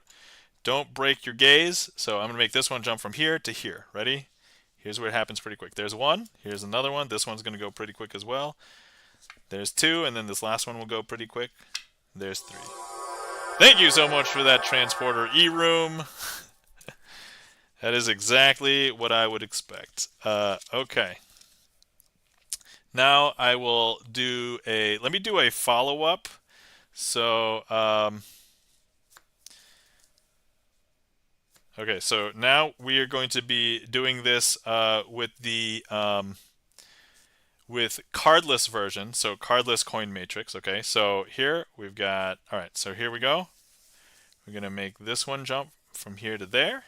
don't break your gaze. So I'm gonna make this one jump from here to here. Ready? Here's where it happens pretty quick. There's one. Here's another one. This one's gonna go pretty quick as well. There's two, and then this last one will go pretty quick. There's three. Thank you so much for that transporter e-room. That is exactly what I would expect. Okay. Now I will let me do a follow-up. So, okay, so now we are going to be doing this with the with cardless version, so cardless coin matrix. Okay, so here we've got, all right, so here we go. We're going to make this one jump from here to there.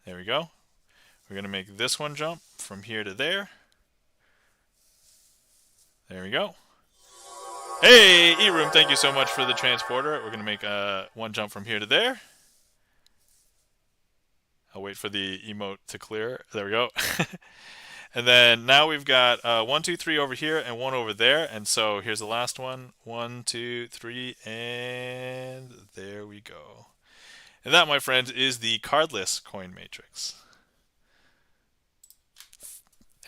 There we go. We're going to make this one jump from here to there. There we go. Hey, E-Room, thank you so much for the transporter. We're going to make one jump from here to there. I'll wait for the emote to clear. There we go. And then now we've got 1, 2, 3 over here and one over there. And so here's the last one. 1, 2, 3, and there we go. And that, my friends, is the cardless coin matrix.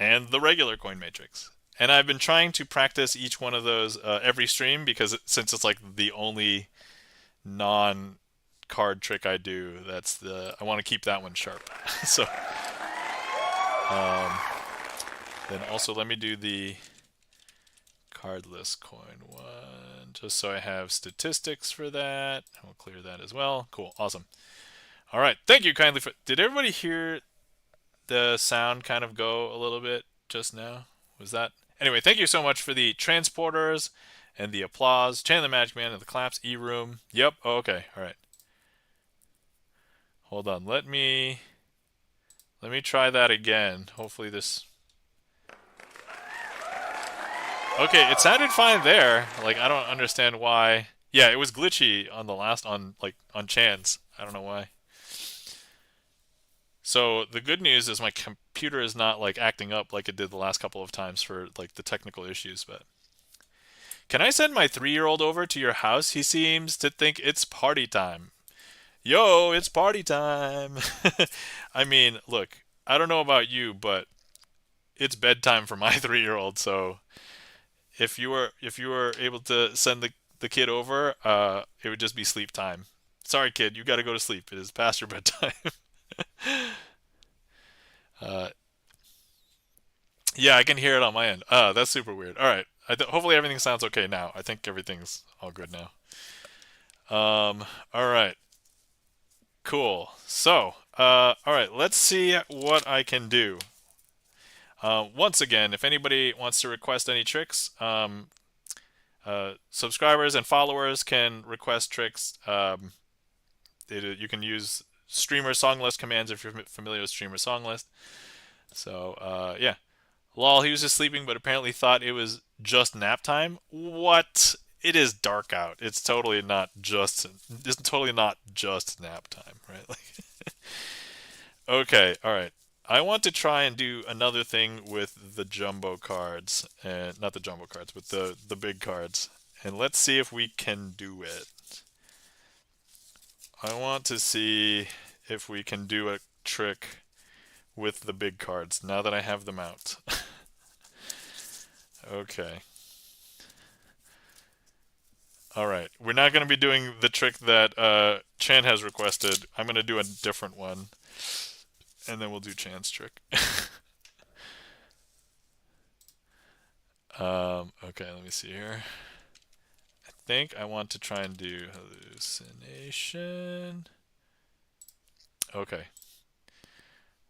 And the regular coin matrix. And I've been trying to practice each one of those every stream because since it's like the only non-card trick I do, I want to keep that one sharp. So then also let me do the cardless coin one just so I have statistics for that. We'll clear that as well. Cool, awesome. All right, thank you kindly for. Did everybody hear the sound kind of go a little bit just now? Was that anyway? Thank you so much for the transporters and the applause. Chan the Magic Man and the claps. E-Room. Yep. Oh, okay. All right. Hold on. Let me try that again. Hopefully this. Okay, it sounded fine there. Like I don't understand why. Yeah, it was glitchy on the last on Chan's. I don't know why. So the good news is my computer is not like acting up like it did the last couple of times for like the technical issues, but can I send my 3-year-old over to your house? He seems to think it's party time. Yo, it's party time. I mean, look, I don't know about you, but it's bedtime for my 3-year-old, so if you were able to send the kid over, it would just be sleep time. Sorry, kid, you got to go to sleep. It is past your bedtime. uh, yeah, I can hear it on my end. That's super weird. All right. Hopefully everything sounds okay now. I think everything's all good now. All right. Cool. So, all right, let's see what I can do. Once again, if anybody wants to request any tricks, subscribers and followers can request tricks. You can use StreamerSonglist commands if you're familiar with StreamerSonglist. So, yeah. Lol, he was just sleeping, but apparently thought it was just nap time. What? It is dark out. It's totally not just. It's totally not just nap time, right? Like, okay, all right. I want to try and do another thing with the jumbo cards, and not the jumbo cards, but the big cards, and let's see if we can do it. I want to see if we can do a trick with the big cards now that I have them out. Okay. All right. We're not going to be doing the trick that Chan has requested. I'm going to do a different one, and then we'll do Chan's trick. Okay, let me see here. I think I want to try and do hallucination. Okay.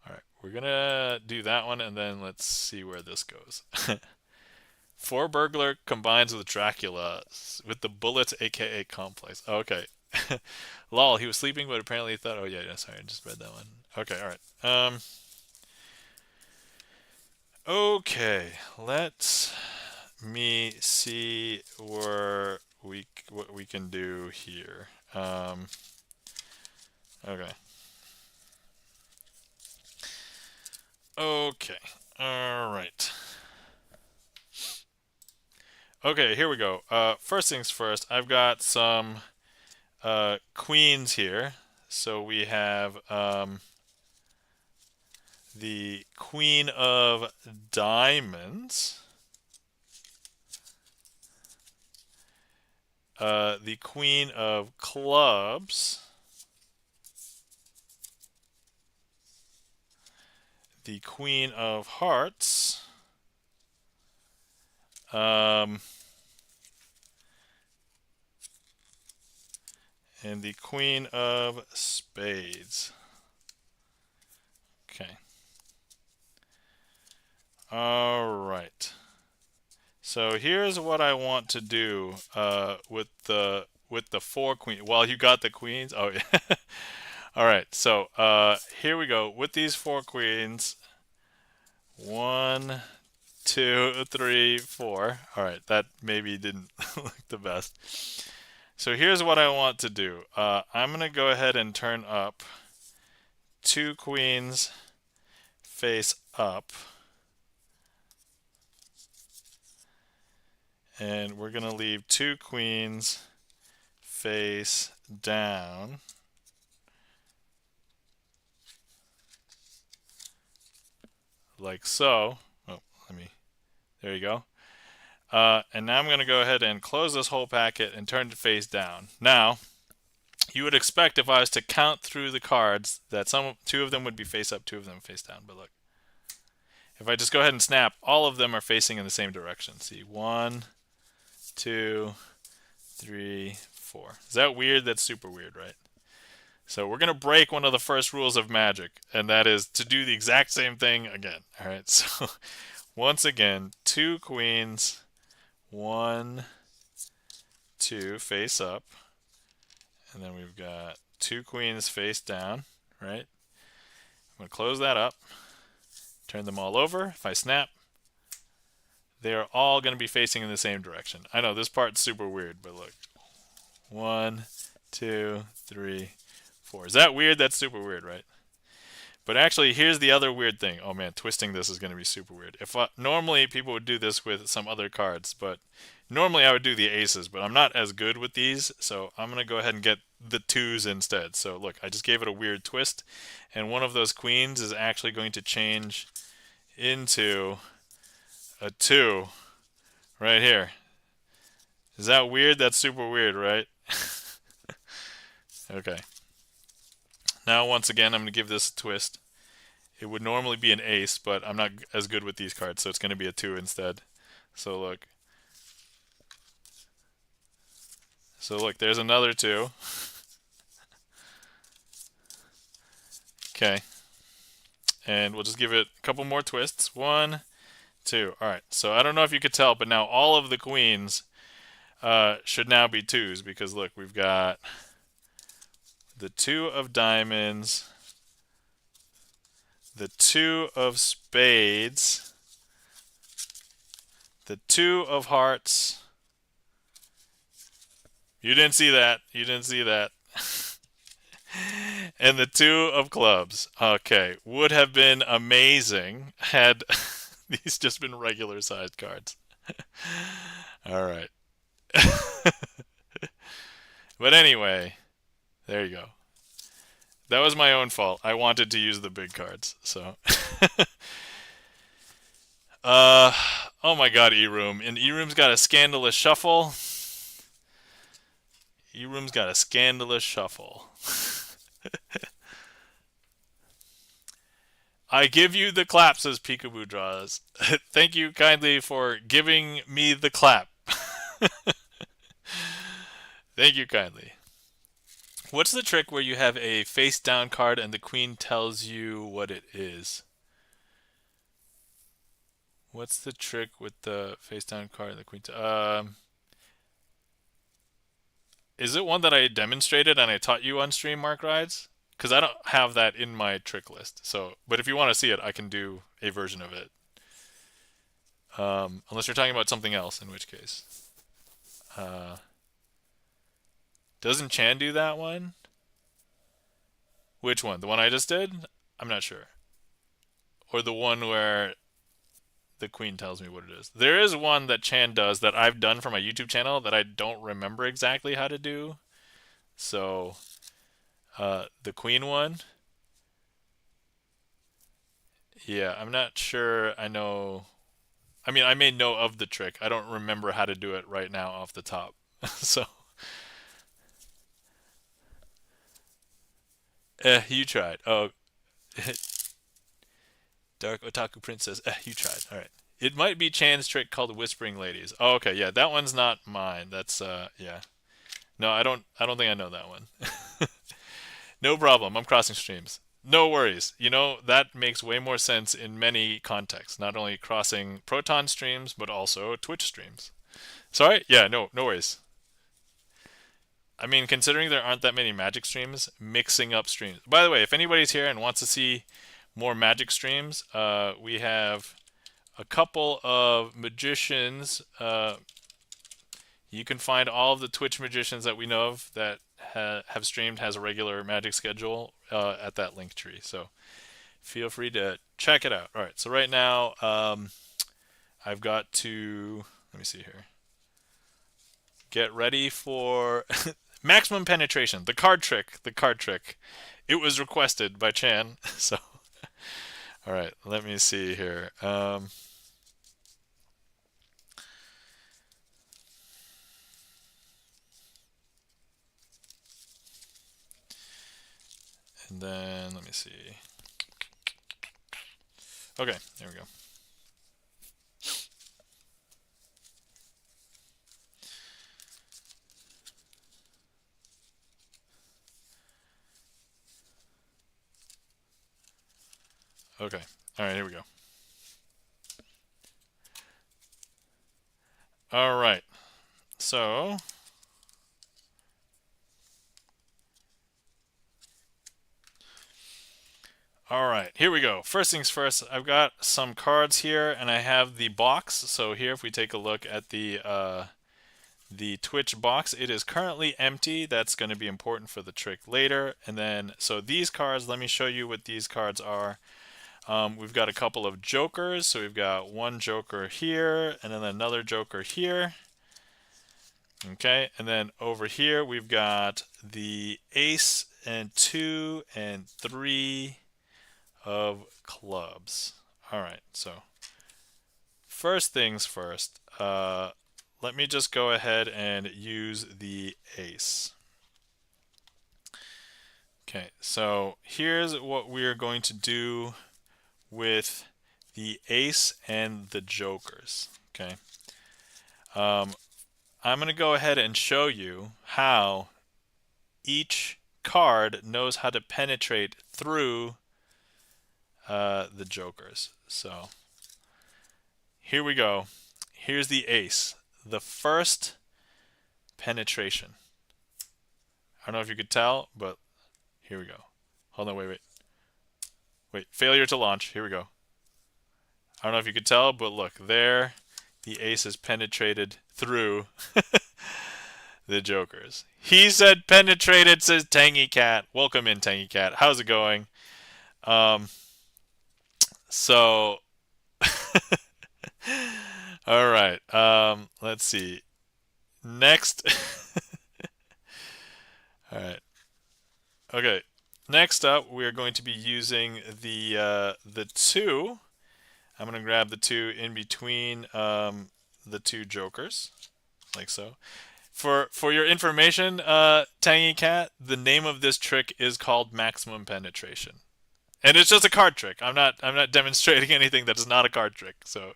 All right, we're gonna do that one, and then let's see where this goes. Four burglar combines with Dracula with the bullets, aka complex. Okay. Lol, he was sleeping, but apparently he thought. Oh yeah, sorry, I just read that one. Okay, all right. Okay, let's me see what we can do here. Okay. Okay. All right. Okay, here we go. First things first, I've got some queens here. So we have the Queen of Diamonds, the Queen of Clubs, the Queen of Hearts, and the Queen of Spades. Okay. All right. So here's what I want to do with the four queens. Well, you got the queens. Oh yeah. All right. So here we go with these four queens. 1, 2, 3, 4. All right. That maybe didn't look the best. So here's what I want to do. I'm gonna go ahead and turn up 2 queens face up. And we're going to leave 2 queens face down. Like so. Oh, there you go. And now I'm going to go ahead and close this whole packet and turn it face down. Now, you would expect if I was to count through the cards that 2 of them would be face up, 2 of them face down. But look, if I just go ahead and snap, all of them are facing in the same direction. See, 1, 2, 3, 4. Is that weird? That's super weird, right? So we're going to break one of the first rules of magic, and that is to do the exact same thing again. All right, so once again, 2 queens, 1, 2 face up, and then we've got 2 queens face down, right? I'm going to close that up, turn them all over. If I snap, they are all going to be facing in the same direction. I know this part's super weird, but look. 1, 2, 3, 4. Is that weird? That's super weird, right? But actually, here's the other weird thing. Oh man, twisting this is going to be super weird. If normally people would do this with some other cards, but normally I would do the aces, but I'm not as good with these, so I'm going to go ahead and get the 2s instead. So look, I just gave it a weird twist, and one of those queens is actually going to change into a 2 right here. Is that weird? That's super weird, right? Okay. Now, once again, I'm going to give this a twist. It would normally be an ace, but I'm not as good with these cards, so it's going to be a 2 instead. So look. So look, there's another 2. Okay. And we'll just give it a couple more twists. 1, 2. All right. So I don't know if you could tell, but now all of the queens should now be 2s because look, we've got the 2 of diamonds, the 2 of spades, the 2 of hearts. You didn't see that. You didn't see that. And the 2 of clubs. Okay. Would have been amazing had these just been regular sized cards. All right. But anyway, there you go. That was my own fault. I wanted to use the big cards, so. Oh my god, E-Room. And E-Room's got a scandalous shuffle. E-Room's got a scandalous shuffle. I give you the clap, says Peekaboo Draws. Thank you kindly for giving me the clap. Thank you kindly. What's the trick where you have a face down card and the queen tells you what it is? What's the trick with the face down card and the queen? Is it one that I demonstrated and I taught you on stream, Mark Rides? Because I don't have that in my trick list. So, but if you want to see it, I can do a version of it. Unless you're talking about something else, in which case. Doesn't Chan do that one? Which one? The one I just did? I'm not sure. Or the one where the queen tells me what it is. There is one that Chan does that I've done for my YouTube channel that I don't remember exactly how to do. So, the queen one. Yeah, I'm not sure I know. I mean, I may know of the trick. I don't remember how to do it right now off the top. So, you tried. Oh, Dark Otaku Princess. You tried. All right. It might be Chan's trick called Whispering Ladies. Oh, okay. Yeah, that one's not mine. That's yeah. No, I don't think I know that one. No problem. I'm crossing streams. No worries. You know, that makes way more sense in many contexts. Not only crossing Proton streams, but also Twitch streams. Sorry? Yeah, no worries. I mean, considering there aren't that many Magic streams, mixing up streams. By the way, if anybody's here and wants to see more Magic streams, we have a couple of magicians. You can find all of the Twitch magicians that we know of that have streamed, has a regular Magic schedule at that link tree. So feel free to check it out. All right, so right now I've got to, let me see here, get ready for maximum penetration, the card trick, It was requested by Chan, so all right, let me see here. And then let me see. Okay, there we go. Okay, all right, here we go. All right, so all right, here we go. First things first, I've got some cards here, and I have the box. So here, if we take a look at the Twitch box, it is currently empty. That's going to be important for the trick later. And then, so these cards, let me show you what these cards are. We've got a couple of jokers. So we've got one joker here, and then another joker here. Okay, and then over here we've got the ace and 2 and 3 of clubs. All right, so first things first, let me just go ahead and use the ace. Okay, so here's what we're going to do with the ace and the jokers. Okay, I'm going to go ahead and show you how each card knows how to penetrate through the jokers. So here we go. Here's the ace, the first penetration. I don't know if you could tell, but here we go. Hold on, wait. Failure to launch. Here we go. I don't know if you could tell, but look, there the ace has penetrated through the jokers. He said penetrated, says Tangy Cat. Welcome in, Tangy Cat. How's it going? So, all right. Let's see. Next. All right. Okay. Next up, we are going to be using the 2. I'm going to grab the 2 in between the 2 jokers, like so. For your information, Tangy Cat, the name of this trick is called maximum penetration, and it's just a card trick. I'm not demonstrating anything that is not a card trick. So,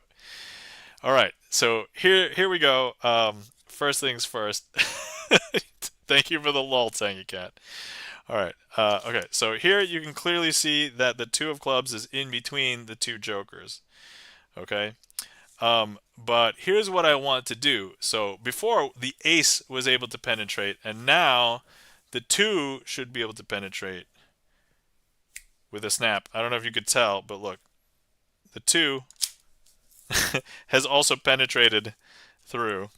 all right. So here we go. First things first. Thank you for the lull, Tangy Cat. All right. Okay. So here you can clearly see that the 2 of clubs is in between the 2 jokers. Okay. But here's what I want to do. So before the ace was able to penetrate, and now the 2 should be able to penetrate with a snap. I don't know if you could tell, but look, the 2 has also penetrated through.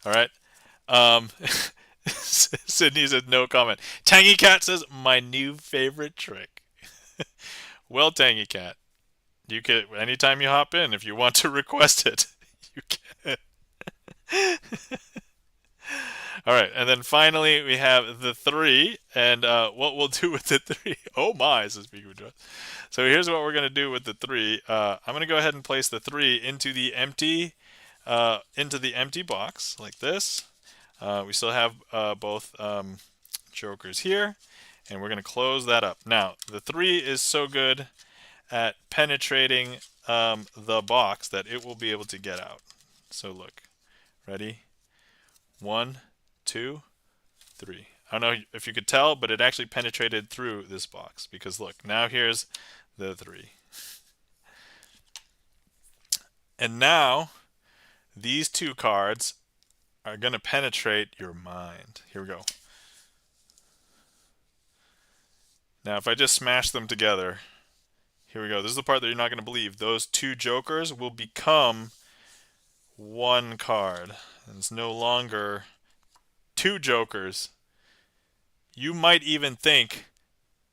All right. Sydney says no comment. Tangy Cat says my new favorite trick. Well, Tangy Cat, you can anytime you hop in, if you want to request it, you can. All right, and then finally we have the 3, and what we'll do with the 3. Oh my, says Speaker Joe. So here's what we're gonna do with the 3. I'm gonna go ahead and place the 3 into the empty box like this. We still have both jokers here, and we're gonna close that up. Now the 3 is so good at penetrating the box that it will be able to get out. So look, ready? 1, 2, 3. I don't know if you could tell, but it actually penetrated through this box because look, now here's the 3. And now these 2 cards are going to penetrate your mind. Here we go. Now if I just smash them together, here we go. This is the part that you're not going to believe. Those 2 jokers will become 1 card. And it's no longer 2 jokers. You might even think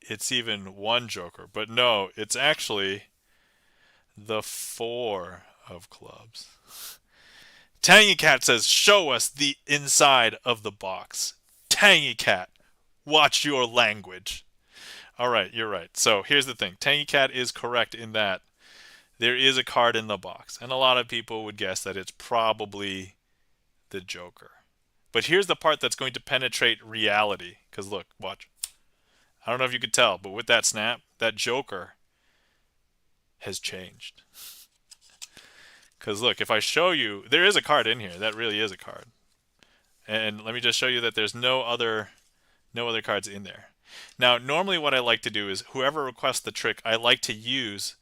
it's even 1 joker, but no, it's actually the 4 of clubs. Tangy Cat says, show us the inside of the box. Tangy Cat, watch your language. All right, you're right. So here's the thing. Tangy Cat is correct in that there is a card in the box. And a lot of people would guess that it's probably the Joker. But here's the part that's going to penetrate reality. Because look, watch. I don't know if you could tell, but with that snap, that Joker has changed. Because look, if I show you, there is a card in here. That really is a card. And let me just show you that there's no other cards in there. Now, normally what I like to do is whoever requests the trick, I like to use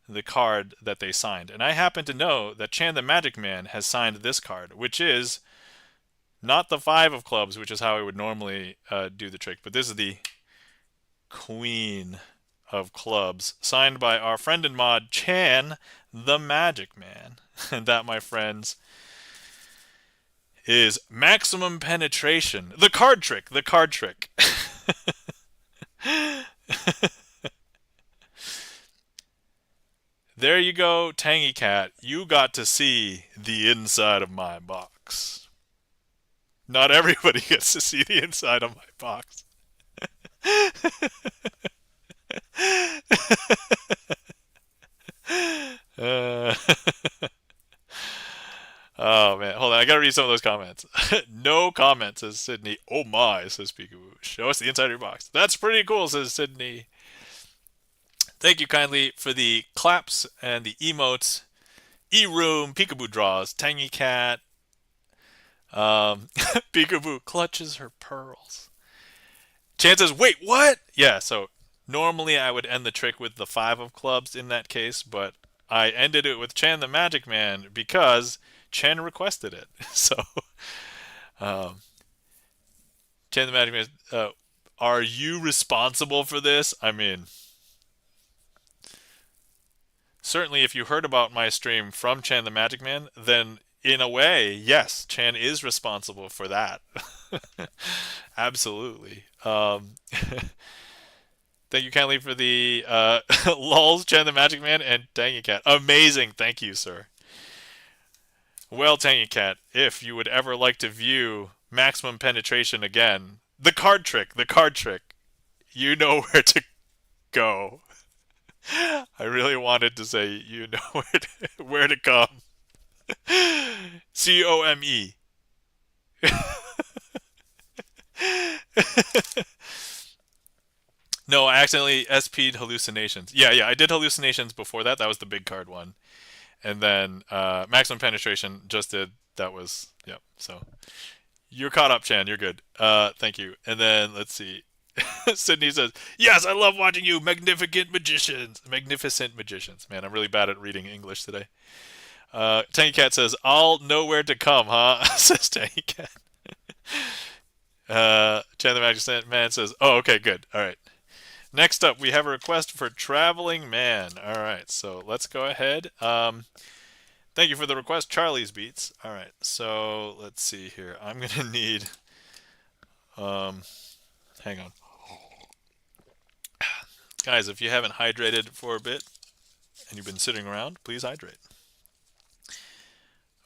the card that they signed. And I happen to know that Chan the Magic Man has signed this card, which is not the 5 of clubs, which is how I would normally do the trick, but this is the Queen of clubs, signed by our friend and mod, Chan the Magic Man. And that, my friends, is maximum penetration. The card trick. The card trick. There you go, Tangy Cat. You got to see the inside of my box. Not everybody gets to see the inside of my box. Oh man, hold on. I gotta read some of those comments. No comment, says Sydney. Oh my, says Peekaboo. Show us the inside of your box. That's pretty cool, says Sydney. Thank you kindly for the claps and the emotes. E-room, Peekaboo draws, Tangy Cat. Peekaboo clutches her pearls. Chan says, wait, what? Yeah, so normally I would end the trick with the 5 of clubs in that case, but I ended it with Chan the Magic Man because Chan requested it. So, um, Chan the Magic Man, are you responsible for this? I mean, certainly if you heard about my stream from Chan the Magic Man, then in a way, yes, Chan is responsible for that. Absolutely. Thank you kindly for the lulz, Chan the Magic Man, and Tangy Cat. Amazing. Thank you, sir. Well, Tangy Cat, if you would ever like to view maximum penetration again, the card trick, you know where to go. I really wanted to say you know where to come. COME. No, I accidentally SP'd hallucinations. Yeah, I did hallucinations before that. That was the big card one. And then maximum penetration just did. That was, yep. So you're caught up, Chan. You're good. Thank you. And then let's see. Sydney says, yes, I love watching you, magnificent magicians. Magnificent magicians. Man, I'm really bad at reading English today. Tangy Cat says, I'll know where to come, huh? Says Tangy Cat. Chan the Magic Man says, oh, okay, good. All right. Next up, we have a request for Traveling Man. All right, so let's go ahead. Thank you for the request, Charlie's Beats. All right, so let's see here. I'm going to need... hang on. Guys, if you haven't hydrated for a bit and you've been sitting around, please hydrate.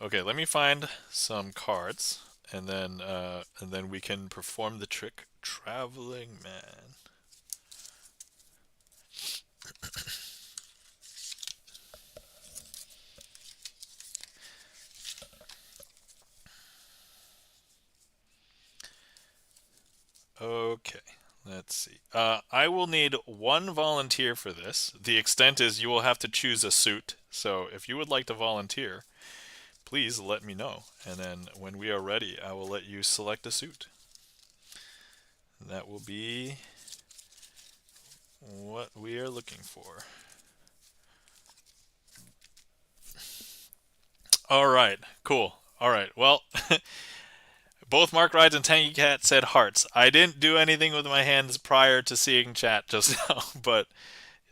Okay, let me find some cards, and then we can perform the trick, Traveling Man. Okay, let's see. I will need 1 volunteer for this. The extent is you will have to choose a suit. So if you would like to volunteer, please let me know. And then when we are ready, I will let you select a suit. And that will be what we are looking for. All right, cool. All right, well, both Mark Rides and Tangy Cat said hearts. I didn't do anything with my hands prior to seeing chat just now, but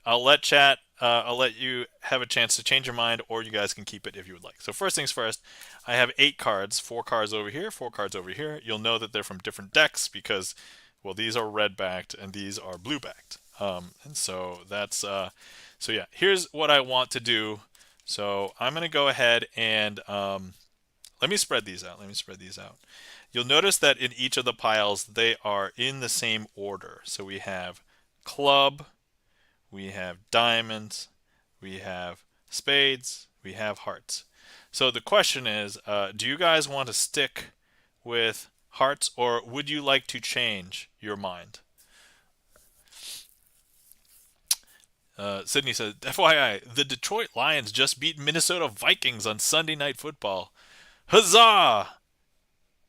I'll let chat. I'll let you have a chance to change your mind, or you guys can keep it if you would like. So first things first, I have 8 cards, 4 cards over here, 4 cards over here. You'll know that they're from different decks because, well, these are red backed and these are blue backed. And so that's so yeah. Here's what I want to do. So I'm gonna go ahead and let me spread these out. You'll notice that in each of the piles they are in the same order. So we have club, we have diamonds, we have spades, we have hearts. So the question is, do you guys want to stick with hearts, or would you like to change your mind? Sydney says, FYI, the Detroit Lions just beat Minnesota Vikings on Sunday Night Football. Huzzah!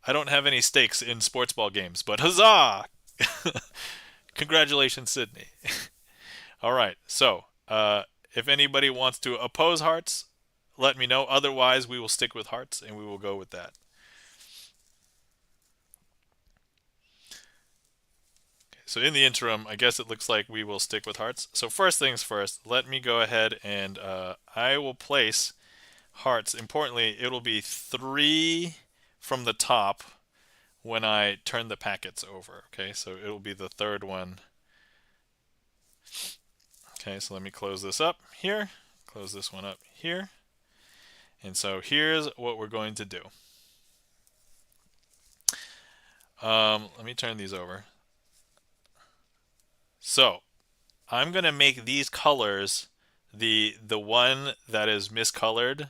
I don't have any stakes in sports ball games, but huzzah! Congratulations, Sydney. All right, so if anybody wants to oppose hearts, let me know. Otherwise, we will stick with hearts and we will go with that. Okay, so in the interim, I guess it looks like we will stick with hearts. So first things first, let me go ahead and I will place hearts. Importantly, it'll be 3 from the top when I turn the packets over. Okay, so it'll be the 3rd one. Okay, so let me close this up here, close this one up here. And so here's what we're going to do. Let me turn these over. So I'm going to make these colors the one that is miscolored,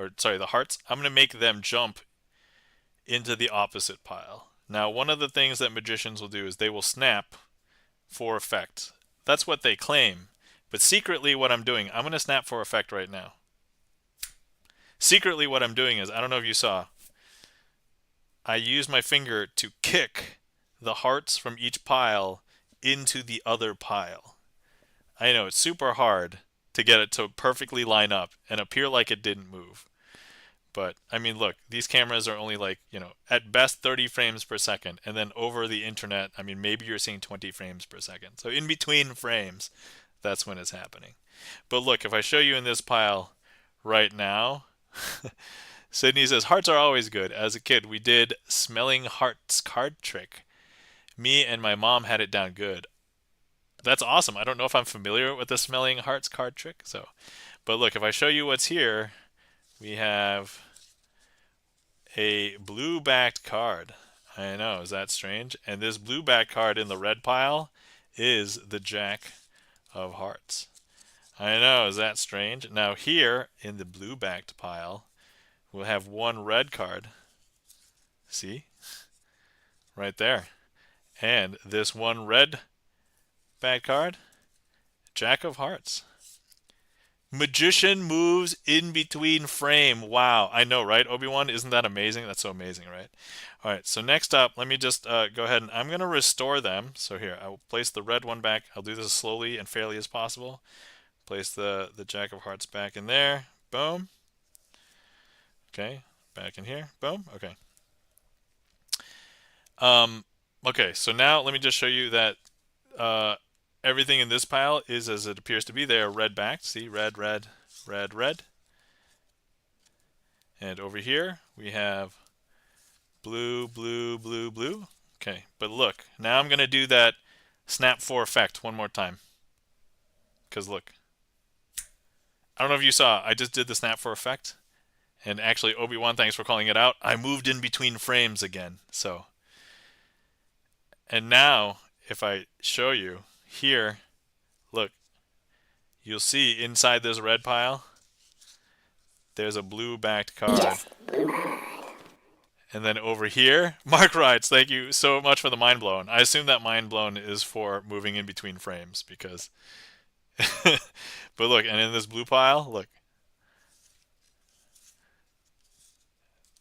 or sorry, the hearts, I'm going to make them jump into the opposite pile. Now, one of the things that magicians will do is they will snap for effect. That's what they claim. But secretly what I'm doing, I'm going to snap for effect right now. Secretly what I'm doing is, I don't know if you saw, I use my finger to kick the hearts from each pile into the other pile. I know it's super hard to get it to perfectly line up and appear like it didn't move. But I mean, look, these cameras are only like, at best 30 frames per second. And then over the internet, I mean, maybe you're seeing 20 frames per second. So in between frames, that's when it's happening. But look, if I show you in this pile right now, Sydney says, hearts are always good. As a kid, we did smelling hearts card trick. Me and my mom had it down good. That's awesome. I don't know if I'm familiar with the smelling hearts card trick. But look, if I show you what's here, we have a blue-backed card. I know, is that strange? And this blue-backed card in the red pile is the Jack of Hearts. I know, is that strange? Now here, in the blue-backed pile, we'll have one red card. See? Right there. And this one red-backed card, Jack of Hearts. Magician moves in between frame. Wow, I know, right? Obi-Wan, isn't that amazing? That's so amazing, right? All right, so next up, let me just go ahead and I'm going to restore them. So here, I will place the red one back. I'll do this as slowly and fairly as possible. Place the Jack of Hearts back in there. Boom. Okay, back in here. Boom. Okay. Okay, so now let me just show you that everything in this pile is as it appears to be. They are red backed. See, red, red, red, red. And over here we have blue, blue, blue, blue. Okay, but look, now I'm going to do that snap for effect one more time. Because look, I don't know if you saw, I just did the snap for effect. And actually, Obi-Wan, thanks for calling it out. I moved in between frames again. So, and now if I show you here, look, you'll see inside this red pile, there's a blue-backed card. Yes. And then over here, Mark writes, thank you so much for the mind blown. I assume that mind blown is for moving in between frames because... But look, and in this blue pile, look.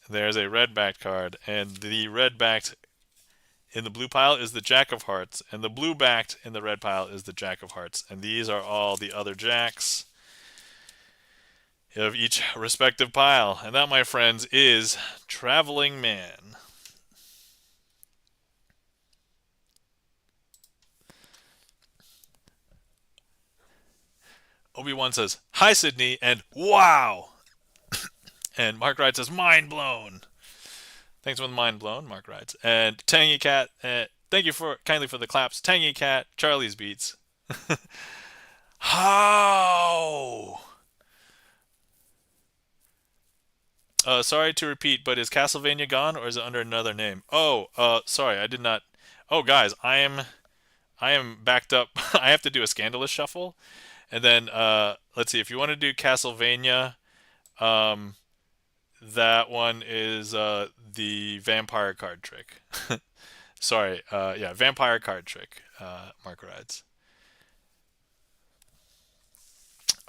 There's a red-backed card, and the red-backed in the blue pile is the Jack of Hearts, and the blue-backed in the red pile is the Jack of Hearts. And these are all the other Jacks of each respective pile. And that, my friends, is Traveling Man. Obi-Wan says, hi, Sydney, and wow! And Mark writes says, mind blown. Thanks for the mind blown, Mark writes. And Tangy Cat, thank you kindly for the claps. Tangy Cat, Charlie's Beats. How? Sorry to repeat, but is Castlevania gone or is it under another name? Oh, sorry, I did not. Oh, guys, I am backed up. I have to do a Scandalous shuffle, and then let's see. If you want to do Castlevania, that one is the vampire card trick. Sorry, yeah, vampire card trick. Mark rides.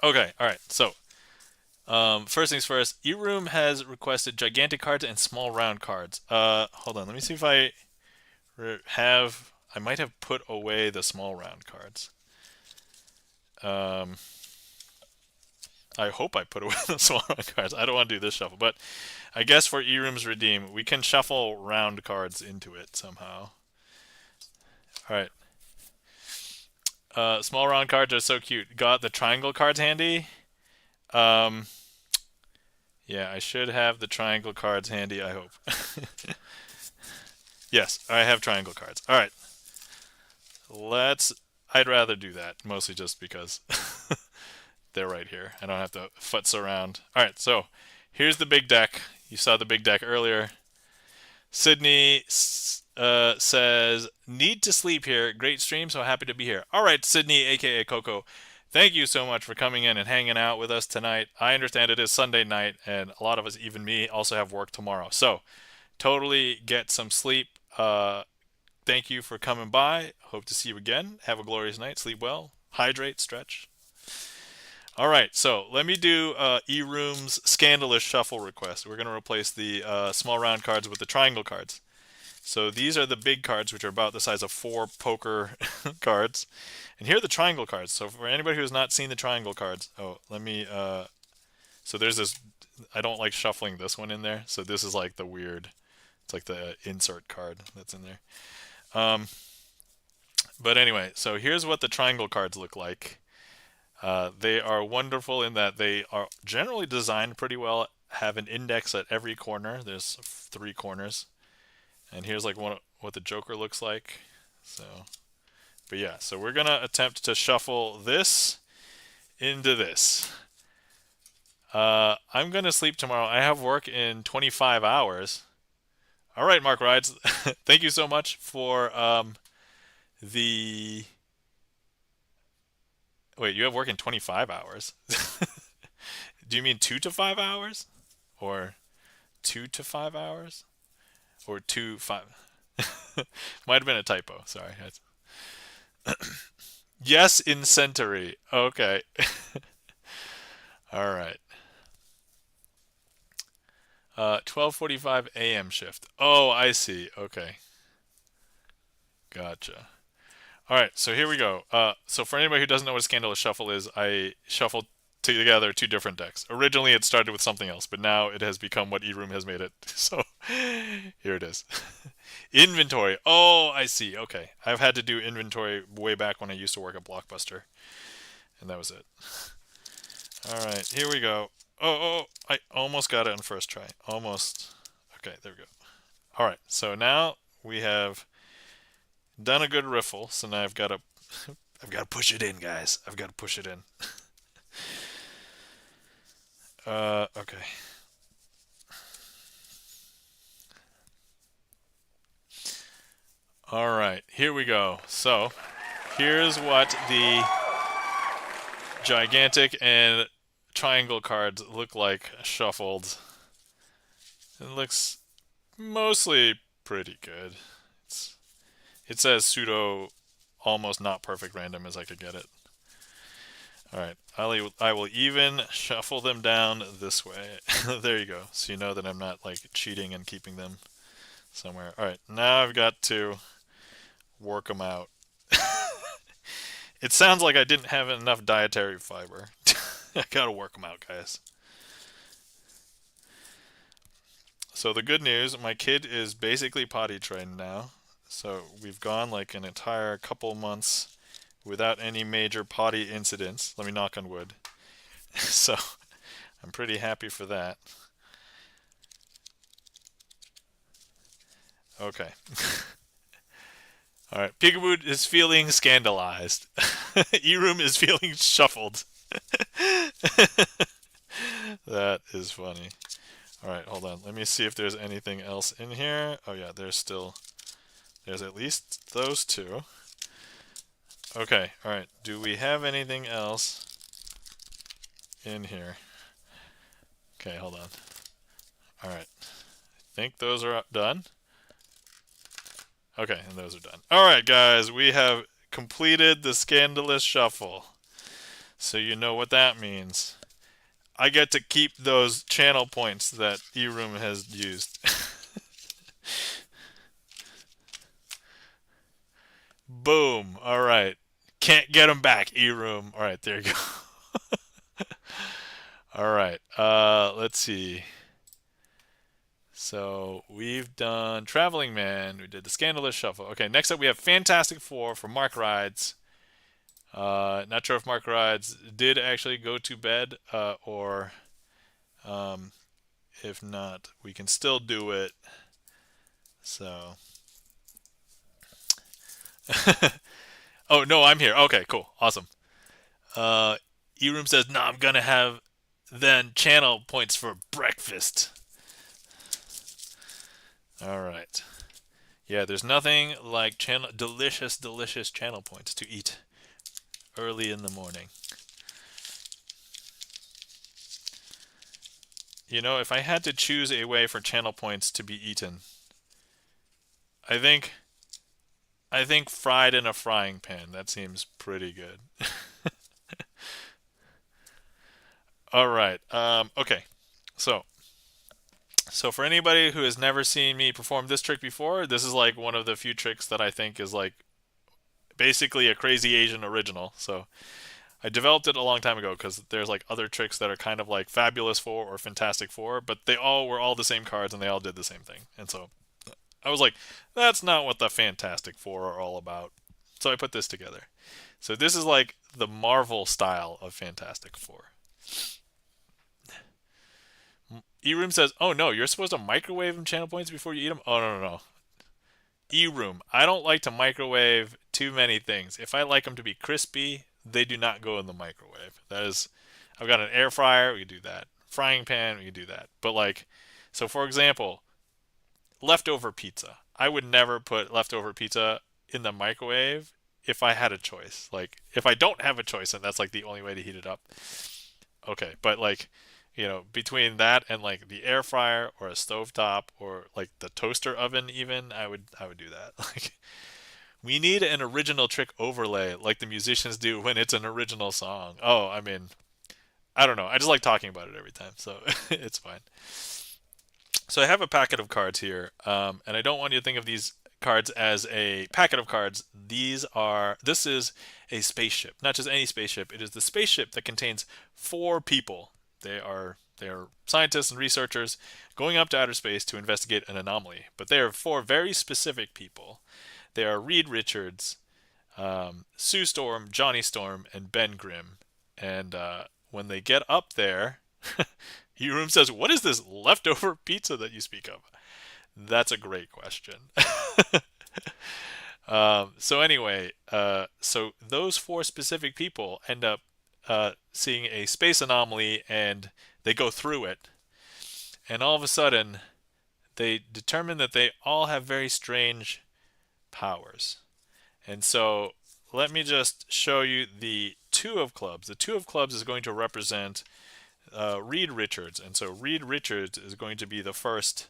Okay, all right. So, first things first. E-Room has requested gigantic cards and small round cards. Hold on. Let me see if I have. I might have put away the small round cards. I hope I put away the small round cards. I don't want to do this shuffle, but I guess for E-Room's Redeem, we can shuffle round cards into it somehow. All right. Small round cards are so cute. Got the triangle cards handy? Yeah, I should have the triangle cards handy, I hope. Yes, I have triangle cards. All right. I'd rather do that, mostly just because they're right here. I don't have to futz around. All right, so here's the big deck. You saw the big deck earlier. Sydney says, need to sleep here. Great stream, so happy to be here. All right, Sydney, a.k.a. Coco. thank you so much for coming in and hanging out with us tonight. I understand it is Sunday night, and a lot of us, even me, also have work tomorrow. So totally get some sleep. Thank you for coming by. Hope to see you again. Have a glorious night. Sleep well. Hydrate. Stretch. All right, so let me do eRoom's Scandalous Shuffle request. We're going to replace the small round cards with the triangle cards. So these are the big cards, which are about the size of 4 poker cards. And here are the triangle cards. So for anybody who has not seen the triangle cards, let me, so there's this, I don't like shuffling this one in there. So this is like the weird, it's like the insert card that's in there. But anyway, so here's what the triangle cards look like. They are wonderful in that they are generally designed pretty well, have an index at every corner. There's 3 corners. And here's like what the Joker looks like. So, but yeah, so we're going to attempt to shuffle this into this. I'm going to sleep tomorrow. I have work in 25 hours. All right, Mark Rides. Thank you so much for the... Wait, you have work in 25 hours? Do you mean 2 to 5 hours? Or 2 to 5 hours? Or 2, 5? Might have been a typo. Sorry. Yes, in Centauri. Okay. All right. 12:45 a.m. shift. Oh, I see. Okay. Gotcha. All right, so here we go. So for anybody who doesn't know what a Scandalous Shuffle is, I shuffled together 2 different decks. Originally, it started with something else, but now it has become what eRoom has made it. So here it is. Inventory. Oh, I see. Okay. I've had to do inventory way back when I used to work at Blockbuster, and that was it. All right, here we go. Oh, I almost got it on first try. Almost. Okay, there we go. All right, so now we have done a good riffle, so now I've got to push it in, guys. I've got to push it in. Okay. All right, here we go. So, here's what the gigantic and triangle cards look like shuffled. It looks mostly pretty good. It says pseudo almost not perfect random as I could get it. Alright, I will even shuffle them down this way. There you go. So you know that I'm not like cheating and keeping them somewhere. Alright, now I've got to work them out. It sounds like I didn't have enough dietary fiber. I gotta work them out, guys. So the good news, my kid is basically potty trained now. So we've gone like an entire couple months without any major potty incidents. Let me knock on wood. So I'm pretty happy for that. Okay. All right. Peekaboo is feeling scandalized. eRoom is feeling shuffled. That is funny. All right, hold on. Let me see if there's anything else in here. Oh yeah, there's at least those 2. Okay, all right. Do we have anything else in here? Okay, hold on. All right. I think those are done. Okay, and those are done. All right, guys, we have completed the Scandalous Shuffle. So you know what that means. I get to keep those channel points that eRoom has used. Boom. All right. Can't get them back, eRoom. All right, there you go. All right. Let's see. So we've done Traveling Man. We did the Scandalous Shuffle. Okay, next up we have Fantastic Four for Mark Rides. Not sure if Mark Rides did actually go to bed or if not, we can still do it. So. Oh, no, I'm here. Okay, cool. Awesome. eRoom says, no, I'm going to have then channel points for breakfast. All right. Yeah, there's nothing like delicious channel points to eat early in the morning. You know, if I had to choose a way for channel points to be eaten, I think fried in a frying pan. That seems pretty good. All right. Okay. So, for anybody who has never seen me perform this trick before, this is like one of the few tricks that I think is like basically a Crazy Asian original. So I developed it a long time ago because there's like other tricks that are kind of like Fabulous Four or Fantastic Four, but they all were all the same cards and they all did the same thing. And so I was like, that's not what the Fantastic Four are all about. So I put this together. So this is like the Marvel style of Fantastic Four. E-Room says, oh no, you're supposed to microwave them channel points before you eat them? Oh, no, no, no. E-Room, I don't like to microwave too many things. If I like them to be crispy, they do not go in the microwave. That is, I've got an air fryer, we can do that. Frying pan, we can do that. But like, so for example, leftover pizza. I would never put leftover pizza in the microwave if I had a choice. Like, if I don't have a choice and that's like the only way to heat it up, okay. But like, you know, between that and like the air fryer or a stovetop or like the toaster oven even, I would do that. Like we need an original trick overlay like the musicians do when it's an original song. Oh, I mean, I don't know. I just like talking about it every time, so it's fine. So I have a packet of cards here, and I don't want you to think of these cards as a packet of cards. This is a spaceship, not just any spaceship. It is the spaceship that contains 4 people. They are scientists and researchers going up to outer space to investigate an anomaly. But they are 4 very specific people. They are Reed Richards, Sue Storm, Johnny Storm, and Ben Grimm. And when they get up there, Room says, "What is this leftover pizza that you speak of?" That's a great question. So anyway, so those 4 specific people end up seeing a space anomaly, and they go through it, and all of a sudden, they determine that they all have very strange powers. And so, let me just show you the 2 of clubs. The 2 of clubs is going to represent Reed Richards, and so Reed Richards is going to be the first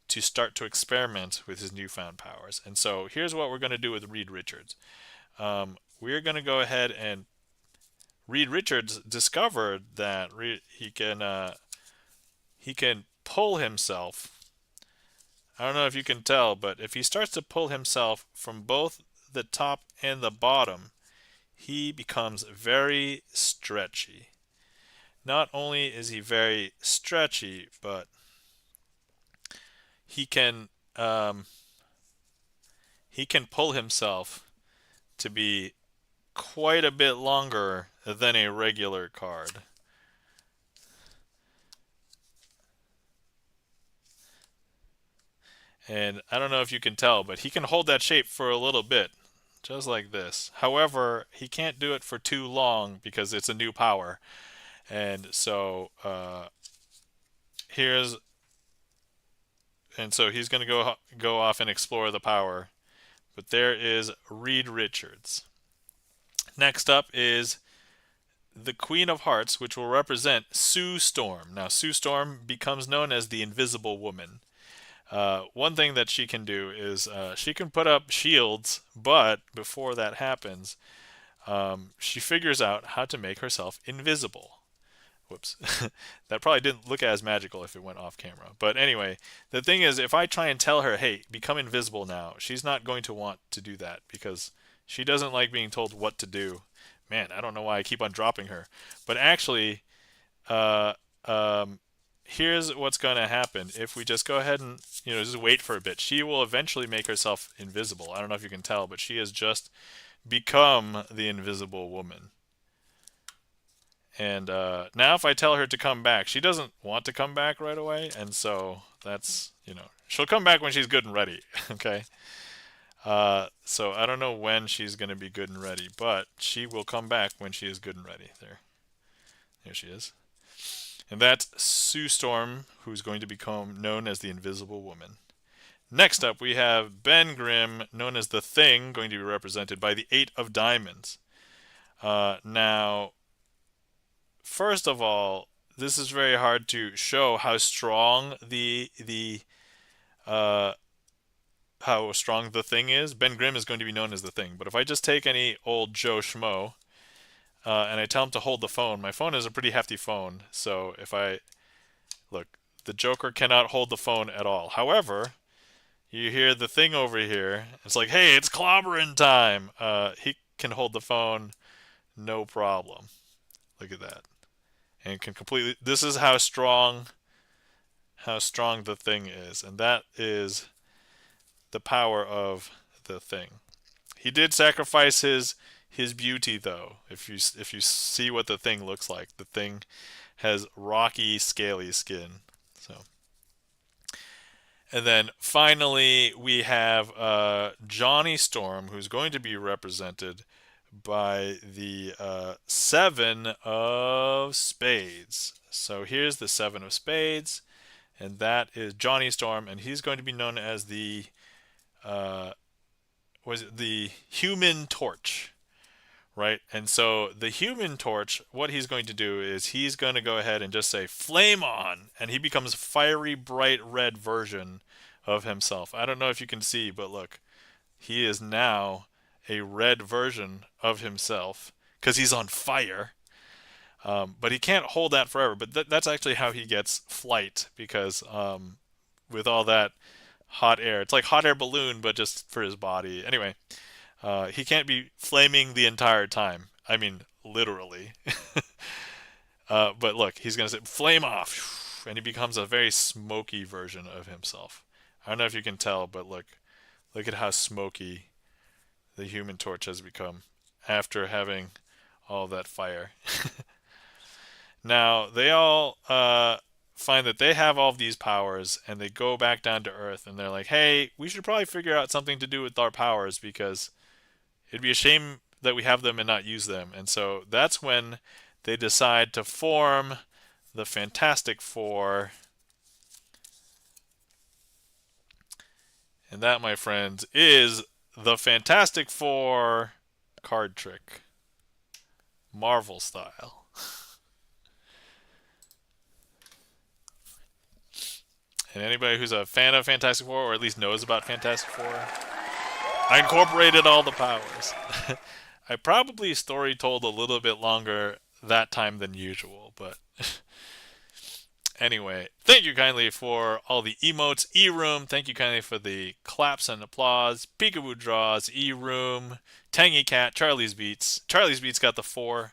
to start to experiment with his newfound powers. And so here's what we're going to do with Reed Richards. We're going to go ahead and Reed Richards discovered that he can pull himself. I don't know if you can tell, but if he starts to pull himself from both the top and the bottom, he becomes very stretchy. Not only is he very stretchy, but he can pull himself to be quite a bit longer than a regular card. And I don't know if you can tell, but he can hold that shape for a little bit, just like this. However, he can't do it for too long because it's a new power. And so here's and so he's going to go off and explore the power. But there is Reed Richards. Next up is the Queen of Hearts, which will represent Sue Storm. Now, Sue Storm becomes known as the Invisible Woman. One thing that she can do is she can put up shields, but before that happens, she figures out how to make herself invisible. Whoops. That probably didn't look as magical if it went off camera. But anyway, the thing is, if I try and tell her, hey, become invisible now, she's not going to want to do that because she doesn't like being told what to do. Man, I don't know why I keep on dropping her. But actually, here's what's going to happen. If we just go ahead and, just wait for a bit, she will eventually make herself invisible. I don't know if you can tell, but she has just become the Invisible Woman. And now if I tell her to come back, she doesn't want to come back right away. And so that's, she'll come back when she's good and ready. Okay. So I don't know when she's going to be good and ready, but she will come back when she is good and ready. There she is. And that's Sue Storm, who's going to become known as the Invisible Woman. Next up, we have Ben Grimm, known as the Thing, going to be represented by the 8 of Diamonds. Now, first of all, this is very hard to show how strong uh, how strong the thing is. Ben Grimm is going to be known as the thing. But if I just take any old Joe Schmo and I tell him to hold the phone, my phone is a pretty hefty phone. So if I look, the Joker cannot hold the phone at all. However, you hear the thing over here. It's like, hey, it's clobbering time. He can hold the phone, no problem. Look at that, and can completely. This is how strong the thing is, and that is the power of the thing. He did sacrifice his beauty though. If you see what the thing looks like, the thing has rocky, scaly skin. So, and then finally we have Johnny Storm, who's going to be represented by the seven of spades. So here's the seven of spades, and that is Johnny Storm, and he's going to be known as the uh, was it the Human Torch, right? And so the Human Torch, what he's going to do is he's going to go ahead and just say "Flame on," and he becomes a fiery, bright red version of himself. I don't know if you can see, but look, he is now a red version of himself because he's on fire. But he can't hold that forever. But that's actually how he gets flight because with all that hot air, it's like hot air balloon, but just for his body. Anyway, he can't be flaming the entire time. I mean, literally. But look, he's going to say flame off, and he becomes a very smoky version of himself. I don't know if you can tell, but look at how smoky the Human Torch has become after having all that fire. Now, they all find that they have all of these powers and they go back down to Earth and they're like, hey, we should probably figure out something to do with our powers because it'd be a shame that we have them and not use them. And so that's when they decide to form the Fantastic Four. And that, my friends, is the Fantastic Four card trick. Marvel style. And anybody who's a fan of Fantastic Four, or at least knows about Fantastic Four, I incorporated all the powers. I probably story told a little bit longer that time than usual, but anyway, thank you kindly for all the emotes, E-Room. Thank you kindly for the claps and applause, peekaboo draws, E-Room, Tangy Cat, Charlie's Beats. Charlie's Beats got the four.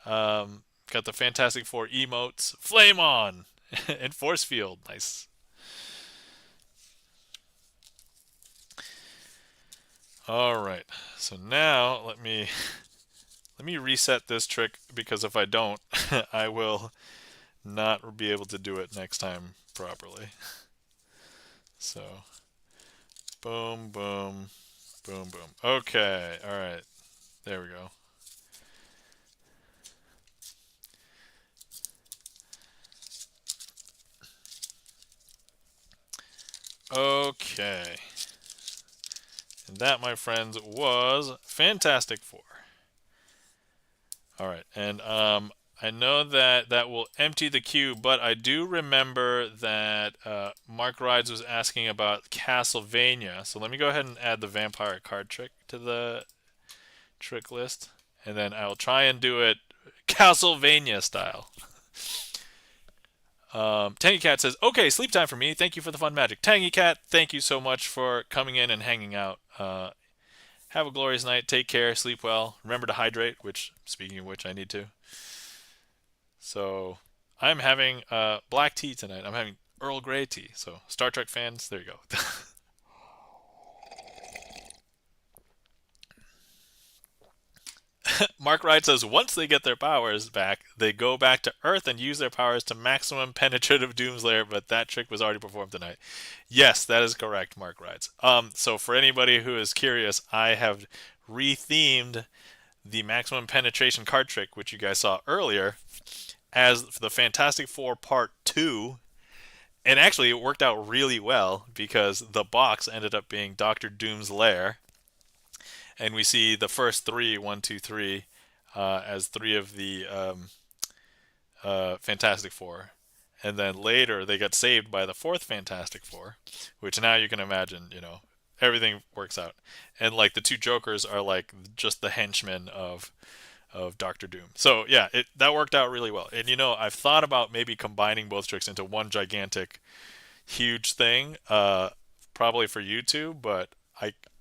Got the Fantastic Four emotes. Flame on! And Force Field. Nice. All right. So now let me reset this trick because if I don't, I will not be able to do it next time properly. So boom, boom, boom, boom. Okay. All right. There we go. Okay. And that, my friends, was Fantastic Four. All right, and I know that that will empty the queue, but I do remember that Mark Rides was asking about Castlevania. So let me go ahead and add the vampire card trick to the trick list, and then I'll try and do it Castlevania style. Tangy Cat says, okay, sleep time for me. Thank you for the fun magic. Tangy Cat, thank you so much for coming in and hanging out. Have a glorious night. Take care. Sleep well. Remember to hydrate, which, speaking of which, I need to. So, I'm having black tea tonight. I'm having Earl Grey tea. So, Star Trek fans, there you go. Mark Wright says once they get their powers back, they go back to Earth and use their powers to maximum penetrative Doomslayer, but that trick was already performed tonight. Yes, that is correct, Mark Wright. So for anybody who is curious, I have rethemed the maximum penetration card trick, which you guys saw earlier, as the Fantastic Four Part 2. And actually, it worked out really well because the box ended up being Doctor Doom's lair. And we see the first three, 1, 2, 3, as three of the Fantastic Four. And then later they got saved by the fourth Fantastic Four, which now you can imagine, everything works out. And like the two Jokers are like just the henchmen of Doctor Doom. So yeah, that worked out really well. And I've thought about maybe combining both tricks into one gigantic, huge thing, probably for YouTube. But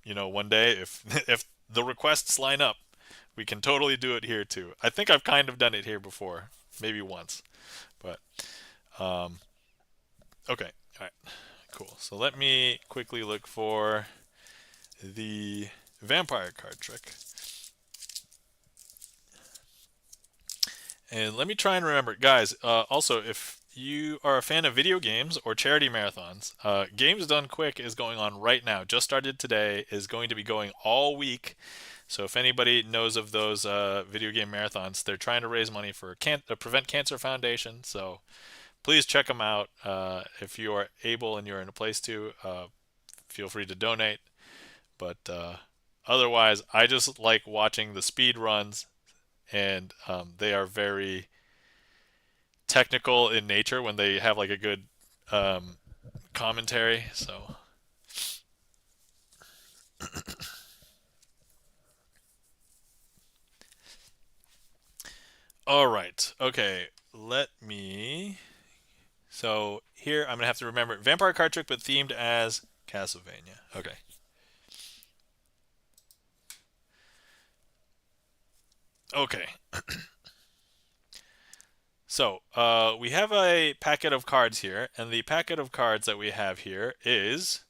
one day if if the requests line up, we can totally do it here too. I think I've kind of done it here before, maybe once. But um, okay, all right, cool. So let me quickly look for the vampire card trick. And let me try and remember, guys. Also, if you are a fan of video games or charity marathons, Games Done Quick is going on right now. Just started today, is going to be going all week. So if anybody knows of those video game marathons, they're trying to raise money for Prevent Cancer Foundation. So please check them out. If you are able and you're in a place to, feel free to donate. But otherwise, I just like watching the speed runs, and they are very technical in nature when they have like a good um, commentary. So, all right, okay, let me. So here I'm gonna have to remember vampire card trick, but themed as Castlevania. Okay. Okay. So we have a packet of cards here, and the packet of cards that we have here is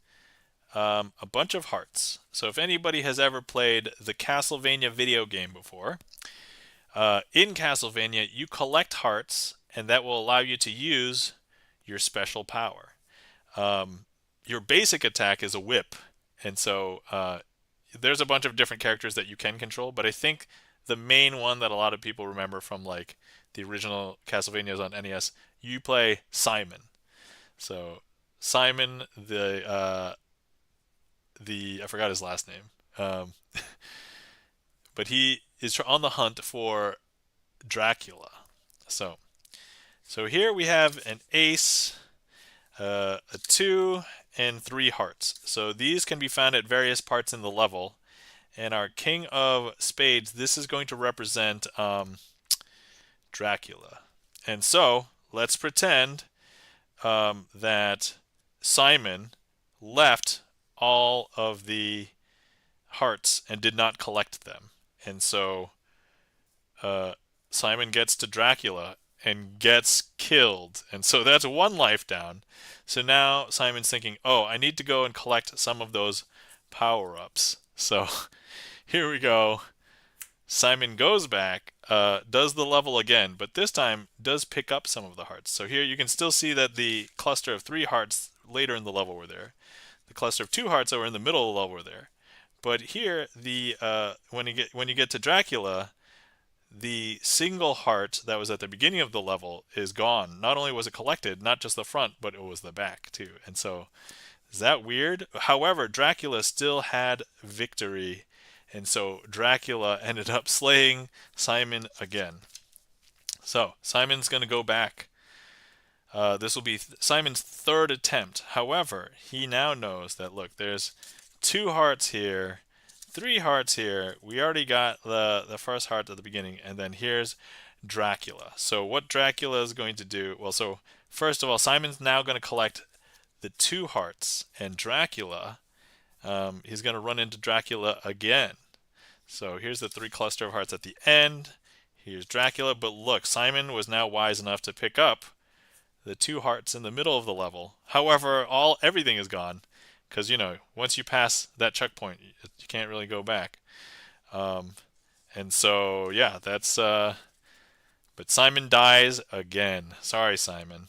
a bunch of hearts. So if anybody has ever played the Castlevania video game before, in Castlevania you collect hearts, and that will allow you to use your special power. Your basic attack is a whip, and so there's a bunch of different characters that you can control, but I think the main one that a lot of people remember from like the original Castlevanias on NES, you play Simon. So Simon, the I forgot his last name, um, but he is on the hunt for Dracula. So so here we have an ace, a two, and three hearts. So these can be found at various parts in the level. And our King of Spades, this is going to represent Dracula. And so let's pretend that Simon left all of the hearts and did not collect them. And so uh, Simon gets to Dracula and gets killed. And so that's one life down. So now Simon's thinking, oh, I need to go and collect some of those power ups. So here we go. Simon goes back, does the level again, but this time does pick up some of the hearts. So here you can still see that the cluster of three hearts later in the level were there. The cluster of two hearts that were in the middle of the level were there. But here, the when you get to Dracula, the single heart that was at the beginning of the level is gone. Not only was it collected, not just the front, but it was the back too. And so, is that weird? However, Dracula still had victory, and so Dracula ended up slaying Simon again. So Simon's going to go back. This will be Simon's third attempt. However, he now knows that, look, there's two hearts here, three hearts here. We already got the first heart at the beginning, and then here's Dracula. So what Dracula is going to do, well, so first of all, Simon's now going to collect the two hearts, and Dracula, he's going to run into Dracula again. So here's the three cluster of hearts at the end. Here's Dracula, but look, Simon was now wise enough to pick up the two hearts in the middle of the level. However, everything is gone, because once you pass that checkpoint, you can't really go back. And so yeah, that's but Simon dies again. Sorry, Simon.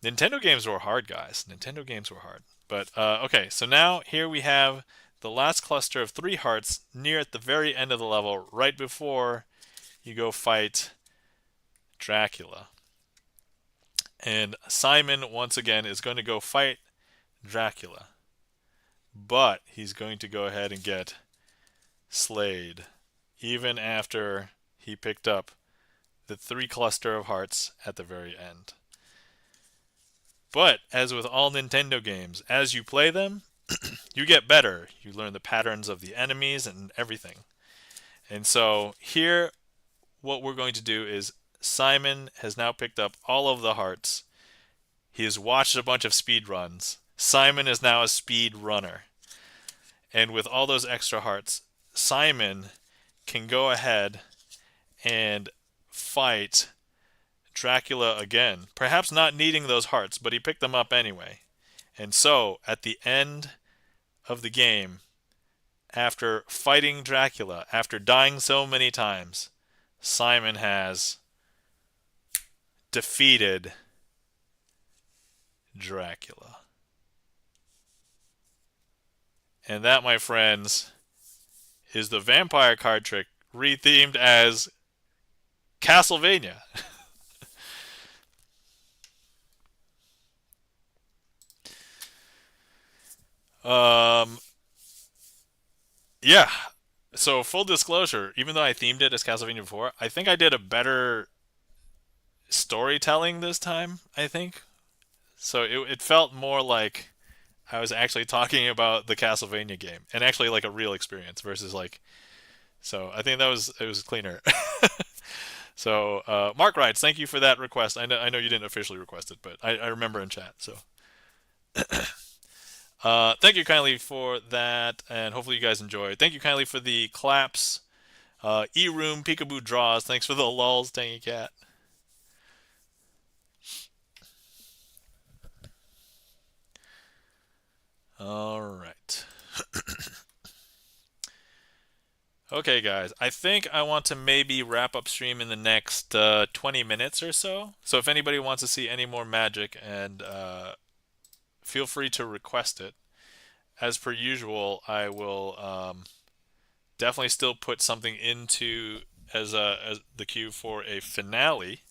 Nintendo games were hard, guys. Nintendo games were hard. But okay, so now here we have the last cluster of three hearts near at the very end of the level, right before you go fight Dracula. And Simon, once again, is going to go fight Dracula. But he's going to go ahead and get slayed, even after he picked up the 3 cluster of hearts at the very end. But as with all Nintendo games, as you play them, you get better. You learn the patterns of the enemies and everything. And so here, what we're going to do is Simon has now picked up all of the hearts. He has watched a bunch of speed runs. Simon is now a speed runner. And with all those extra hearts, Simon can go ahead and fight Dracula again. Perhaps not needing those hearts, but he picked them up anyway. And so, at the end of the game, after fighting Dracula, after dying so many times, Simon has defeated Dracula. And that, my friends, is the vampire card trick rethemed as Castlevania. Yeah. So full disclosure, even though I themed it as Castlevania before, I think I did a better storytelling this time, I think. So it felt more like I was actually talking about the Castlevania game and actually like a real experience versus like. So I think it was cleaner. So Mark writes, thank you for that request. I know you didn't officially request it, but I remember in chat. So thank you kindly for that, and hopefully you guys enjoyed. Thank you kindly for the claps. E-Room, Peekaboo Draws, thanks for the lulls, Tangy Cat. All right. Okay, guys. I think I want to maybe wrap up stream in the next 20 minutes or so. So if anybody wants to see any more magic, and feel free to request it. As per usual, I will definitely still put something into as the queue for a finale.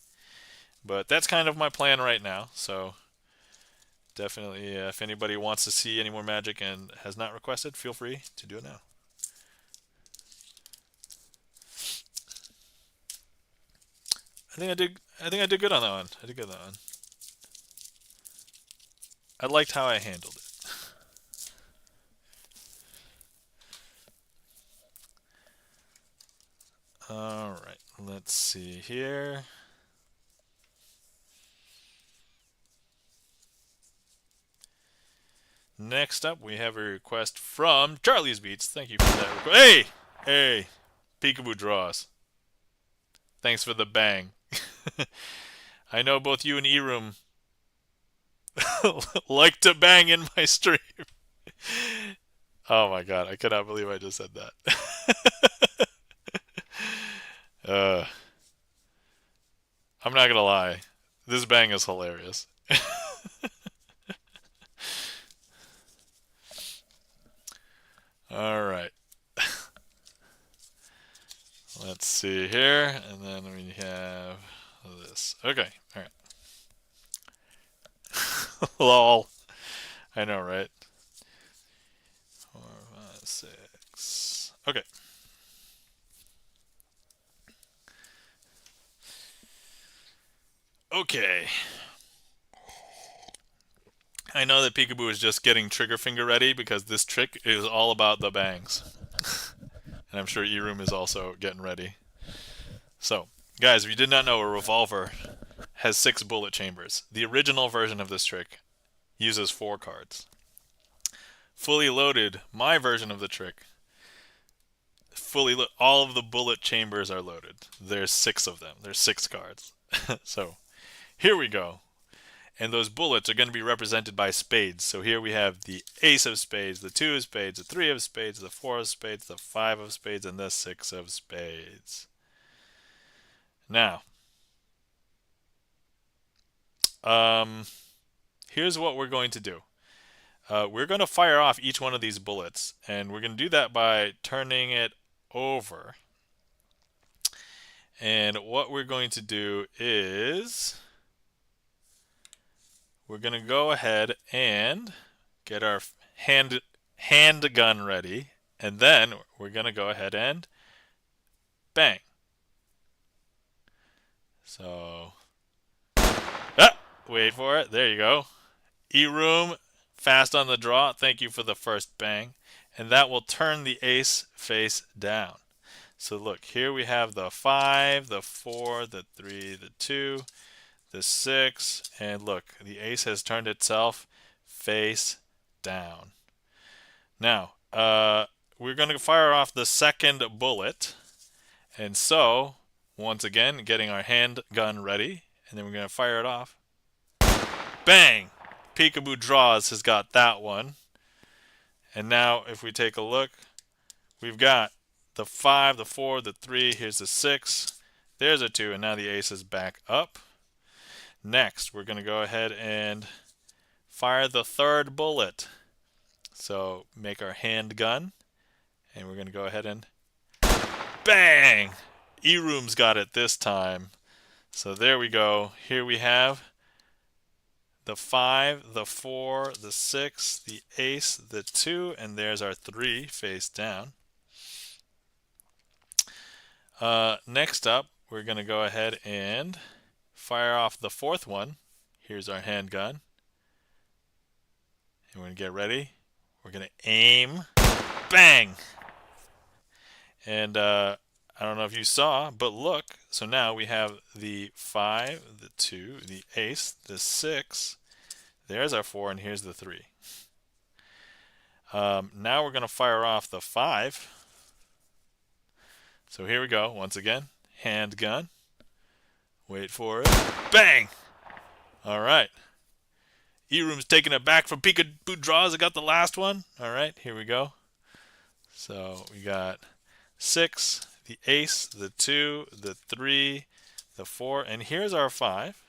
But that's kind of my plan right now. So definitely, if anybody wants to see any more magic and has not requested, feel free to do it now. I think I did good on that one. I did good on that one. I liked how I handled it. All right, let's see here. Next up, we have a request from Charlie's Beats. Thank you for that request. Hey, Peekaboo Draws. Thanks for the bang. I know both you and E-Room like to bang in my stream. Oh my god, I cannot believe I just said that. I'm not gonna lie. This bang is hilarious. Alright. Let's see here. And then we have this. Okay, alright. Lol. I know, right? 4, 5, 6. Okay. Okay. I know that Peekaboo is just getting trigger finger ready because this trick is all about the bangs. And I'm sure E-Room is also getting ready. So, guys, if you did not know, a revolver has 6 bullet chambers. The original version of this trick uses 4 cards. Fully loaded, my version of the trick, all of the bullet chambers are loaded. There's 6 of them. There's 6 cards. So, here we go. And those bullets are going to be represented by spades. So here we have the ace of spades, the 2 of spades, the 3 of spades, the 4 of spades, the 5 of spades, and the 6 of spades. Now, here's what we're going to do. We're going to fire off each one of these bullets, and we're going to do that by turning it over. And what we're going to do is we're going to go ahead and get our handgun ready, and then we're going to go ahead and bang. So, ah, wait for it. There you go. E-room, fast on the draw. Thank you for the first bang. And that will turn the ace face down. So look, here we have the 5, the 4, the 3, the 2, the 6, and look, the ace has turned itself face down. Now, we're going to fire off the second bullet. And so, once again, getting our handgun ready, and then we're going to fire it off. Bang! Peekaboo Draws has got that one. And now, if we take a look, we've got the 5, the 4, the 3, here's the 6, there's a 2, and now the ace is back up. Next, we're going to go ahead and fire the third bullet. So make our handgun, and we're going to go ahead and bang! E-Room's got it this time. So there we go. Here we have the 5, the 4, the 6, the ace, the 2, and there's our 3 face down. Next up, we're going to go ahead and fire off the fourth one. Here's our handgun. And we're going to get ready. We're going to aim. Bang! And I don't know if you saw, but look. So now we have the 5, the 2, the ace, the 6. There's our 4, and here's the 3. Now we're going to fire off the 5. So here we go. Once again, handgun. Wait for it. Bang! All right. E-Room's taking it back from Peekaboo Draws. I got the last one. All right, here we go. So we got 6, the ace, the 2, the 3, the 4, and here's our 5.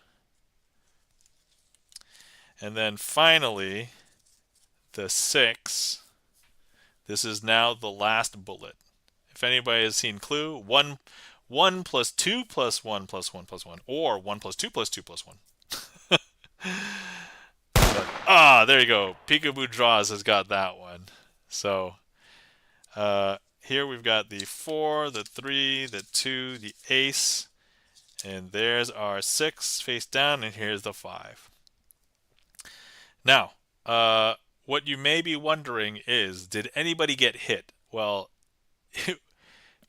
And then finally, the 6. This is now the last bullet. If anybody has seen Clue, 1 plus 2 plus 1 plus 1 plus 1, or 1 plus 2 plus 2 plus 1. But, there you go. Peekaboo Draws has got that one. So here we've got the 4, the 3, the 2, the ace, and there's our 6 face down, and here's the 5. Now, what you may be wondering is, did anybody get hit? Well,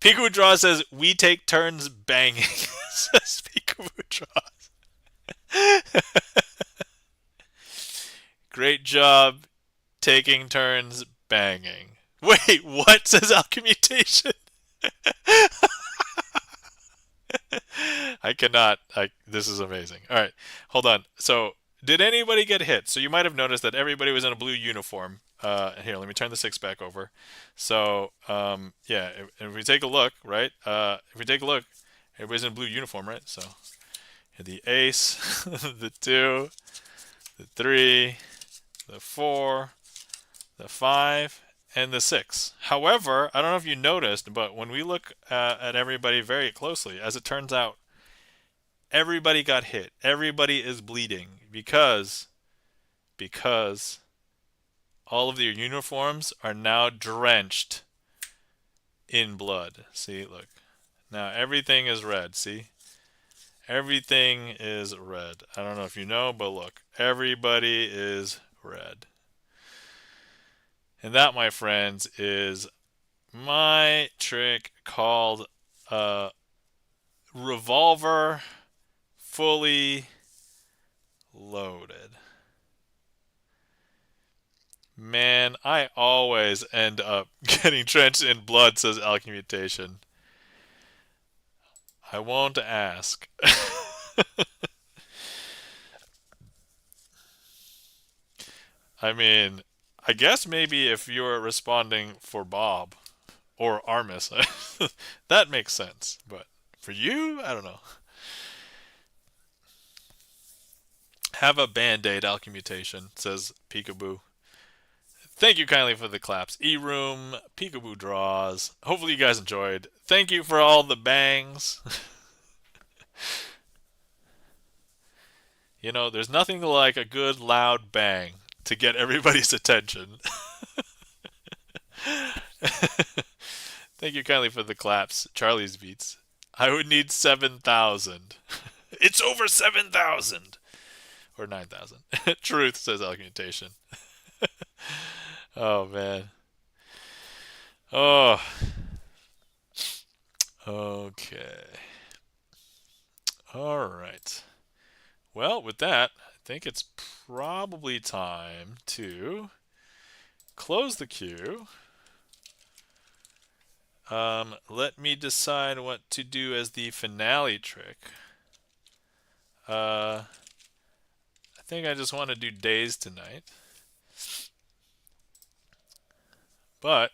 Peekaboo Draws says, we take turns banging, says Peekaboo Draws. Great job taking turns banging. Wait, what? Says Alchemmutation. I cannot. This is amazing. All right, hold on. So, did anybody get hit? So you might have noticed that everybody was in a blue uniform. Here, let me turn the 6 back over. So, yeah, if we take a look, right? If we take a look, everybody's in a blue uniform, right? So, the ace, the 2, the 3, the 4, the 5, and the 6. However, I don't know if you noticed, but when we look at everybody very closely, as it turns out, everybody got hit. Everybody is bleeding because all of their uniforms are now drenched in blood. See, look. Now everything is red, see? Everything is red. I don't know if you know, but look. Everybody is red. And that, my friends, is my trick called revolver fully loaded. Man, I always end up getting drenched in blood, says Alchemmutation. I won't ask. I mean, I guess maybe if you're responding for Bob or Armis, that makes sense. But for you, I don't know. Have a band-aid, Alchemmutation, says Peekaboo. Thank you kindly for the claps. E-Room, Peekaboo Draws. Hopefully you guys enjoyed. Thank you for all the bangs. You know, there's nothing like a good loud bang to get everybody's attention. Thank you kindly for the claps. Charlie's Beats. I would need 7,000. It's over 7,000 or 9,000. Truth, says Alchemtation. Oh man. Oh, okay. All right. Well, with that, I think it's probably time to close the queue. Let me decide what to do as the finale trick. I think I just want to do days tonight. But